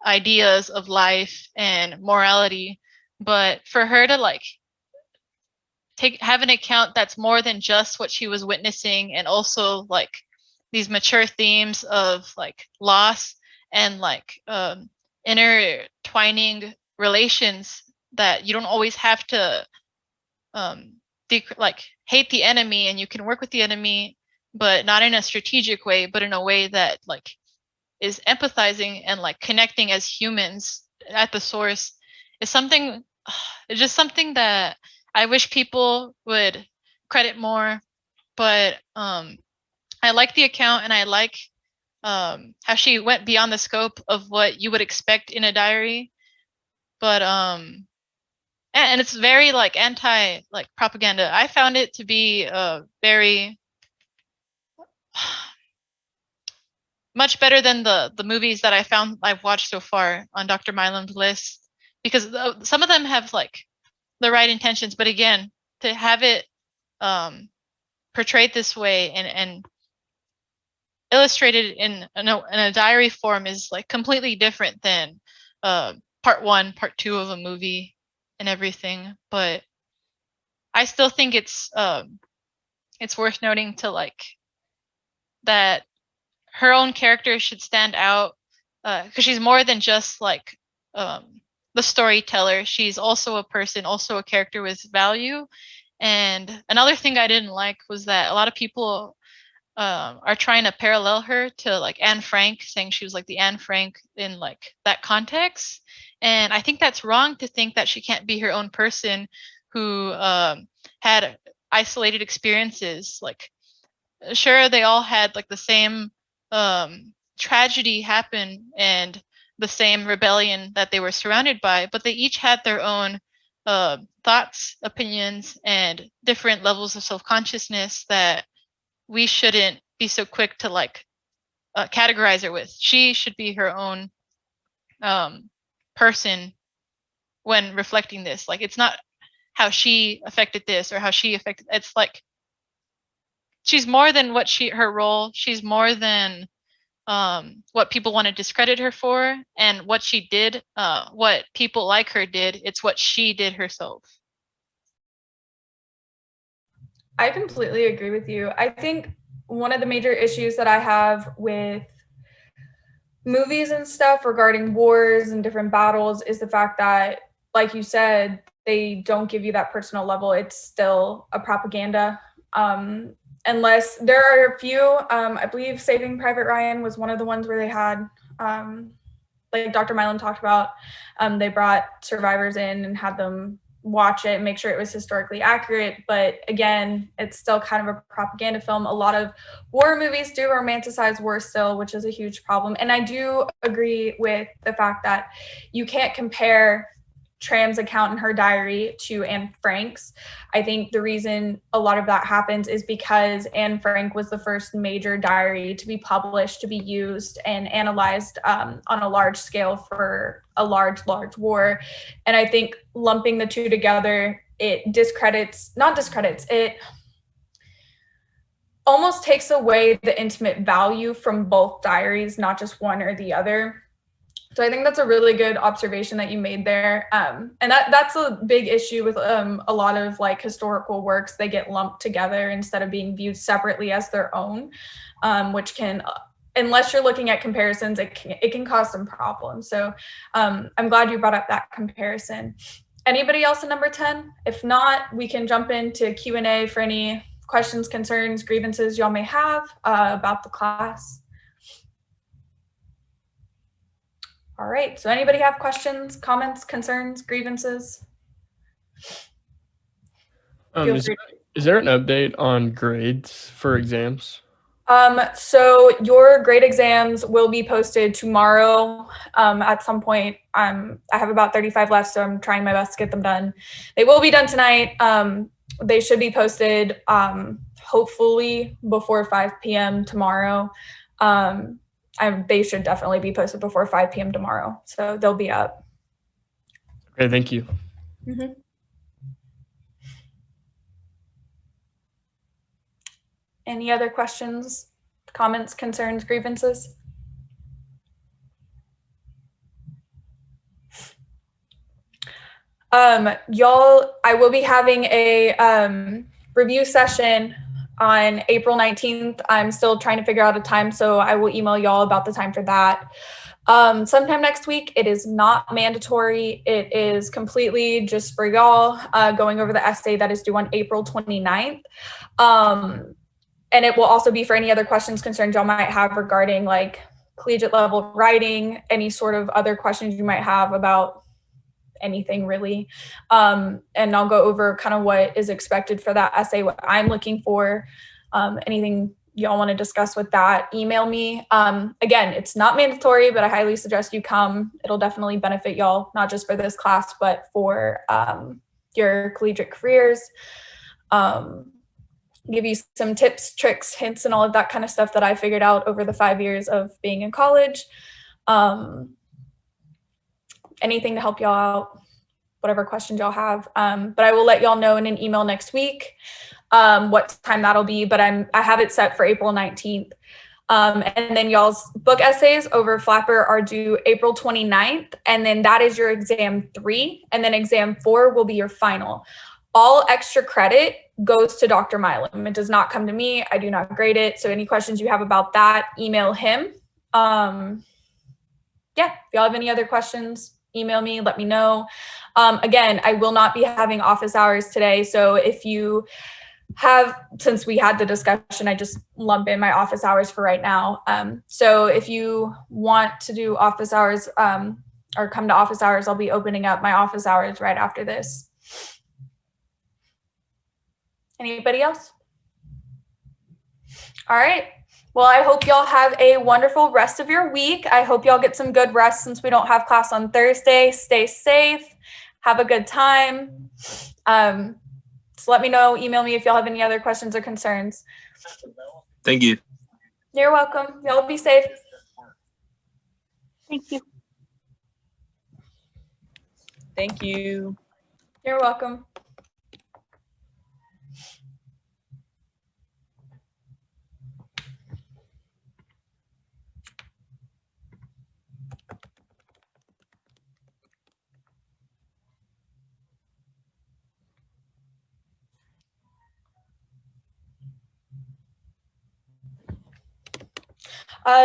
ideas of life and morality. But for her to like have an account that's more than just what she was witnessing, and also like these mature themes of like loss and like intertwining relations, that you don't always have to like hate the enemy, and you can work with the enemy, but not in a strategic way, but in a way that like is empathizing and like connecting as humans at the source, is something, it's just something that I wish people would credit more. But I like the account, and I like how she went beyond the scope of what you would expect in a diary. But and it's very like anti like propaganda. I found it to be very much better than the movies that I've watched so far on Dr. Milam's list, because some of them have like the right intentions, but again, to have it portrayed this way and illustrated in a diary form is like completely different than part 1, part 2 of a movie and everything. But I still think it's worth noting to like that her own character should stand out, because she's more than just like the storyteller. She's also a person, also a character with value. And another thing I didn't like was that a lot of people are trying to parallel her to like Anne Frank, saying she was like the Anne Frank in like that context. And I think that's wrong to think that she can't be her own person who had isolated experiences. Like, sure, they all had like the same tragedy happen and the same rebellion that they were surrounded by, but they each had their own thoughts, opinions, and different levels of self-consciousness that we shouldn't be so quick to like categorize her with. She should be her own person when reflecting this. Like, it's not how she affected this or how she affected, it's like she's more than what her role. She's more than what people want to discredit her for, and what she did, what people like her did. It's what she did herself. I completely agree with you. I think one of the major issues that I have with movies and stuff regarding wars and different battles is the fact that, like you said, they don't give you that personal level. It's still a propaganda. Unless there are a few, I believe Saving Private Ryan was one of the ones where they had, like Dr. Milam talked about, they brought survivors in and had them watch it and make sure it was historically accurate. But again, it's still kind of a propaganda film. A lot of war movies do romanticize war still, which is a huge problem. And I do agree with the fact that you can't compare Tram's account in her diary to Anne Frank's. I think the reason a lot of that happens is because Anne Frank was the first major diary to be published, to be used and analyzed on a large scale for a large war. And I think lumping the two together, it almost takes away the intimate value from both diaries, not just one or the other. So I think that's a really good observation that you made there. And that's a big issue with a lot of like historical works. They get lumped together instead of being viewed separately as their own, which can unless you're looking at comparisons, it can cause some problems. So I'm glad you brought up that comparison. Anybody else in number 10? If not, we can jump into Q&A for any questions, concerns, grievances y'all may have about the class. All right, so anybody have questions, comments, concerns, grievances? Is there an update on grades for exams? So your grade exams will be posted tomorrow at some point. I have about 35 left, so I'm trying my best to get them done. They will be done tonight. They should be posted hopefully before 5 p.m. tomorrow. They should definitely be posted before 5 p.m. tomorrow, so they'll be up. Okay, thank you. Mm-hmm. Any other questions, comments, concerns, grievances? Y'all, I will be having a review session on April 19th. I'm still trying to figure out a time, so I will email y'all about the time for that. Sometime next week. It is not mandatory. It is completely just for y'all going over the essay that is due on April 29th. And it will also be for any other questions, concerns y'all might have regarding like collegiate level writing, any sort of other questions you might have about anything really. And I'll go over kind of what is expected for that essay, what I'm looking for, anything y'all want to discuss with that, email me. Again, it's not mandatory, but I highly suggest you come. It'll definitely benefit y'all, not just for this class, but for your collegiate careers. Give you some tips, tricks, hints, and all of that kind of stuff that I figured out over the 5 years of being in college. Anything to help y'all out, whatever questions y'all have. But I will let y'all know in an email next week what time that'll be, but I have it set for April 19th. And then y'all's book essays over Flapper are due April 29th. And then that is your exam 3. And then exam 4 will be your final. All extra credit goes to Dr. Milam. It does not come to me. I do not grade it. So any questions you have about that, email him. Yeah, if y'all have any other questions, email me, let me know. Again, I will not be having office hours today. So if you have, since we had the discussion, I just lump in my office hours for right now. So if you want to do office hours or come to office hours, I'll be opening up my office hours right after this. Anybody else? All right. Well, I hope y'all have a wonderful rest of your week. I hope y'all get some good rest since we don't have class on Thursday. Stay safe. Have a good time. So let me know, email me if y'all have any other questions or concerns. Thank you. You're welcome. Y'all be safe. Thank you. Thank you. You're welcome.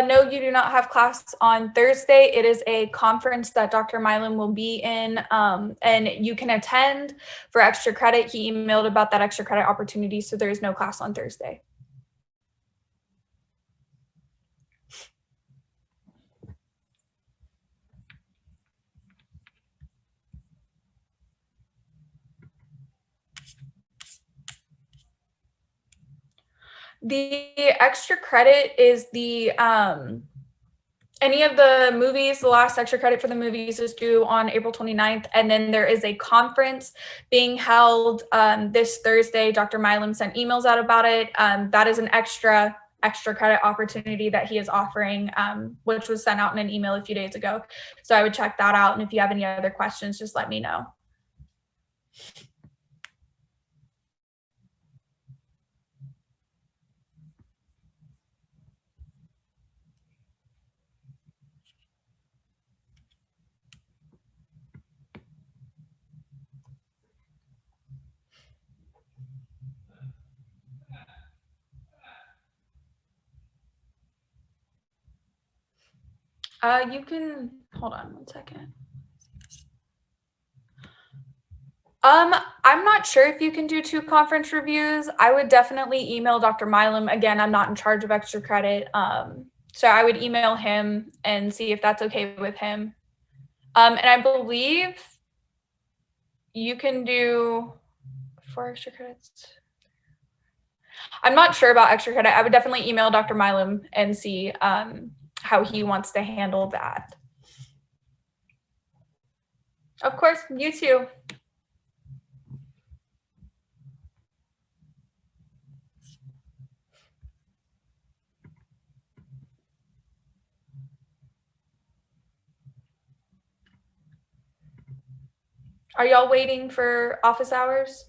No, you do not have class on Thursday. It is a conference that Dr. Milam will be in, and you can attend for extra credit. He emailed about that extra credit opportunity, so there is no class on Thursday. The extra credit is the any of the movies. The last extra credit for the movies is due on April 29th. And then there is a conference being held this Thursday. Dr. Milam sent emails out about it. That is an extra credit opportunity that he is offering, which was sent out in an email a few days ago. So I would check that out. And if you have any other questions, just let me know. You can hold on 1 second. I'm not sure if you can do 2 conference reviews. I would definitely email Dr. Milam. Again, I'm not in charge of extra credit. So I would email him and see if that's okay with him. And I believe you can do 4 extra credits. I'm not sure about extra credit. I would definitely email Dr. Milam and see how he wants to handle that. Of course, you too. Are y'all waiting for office hours?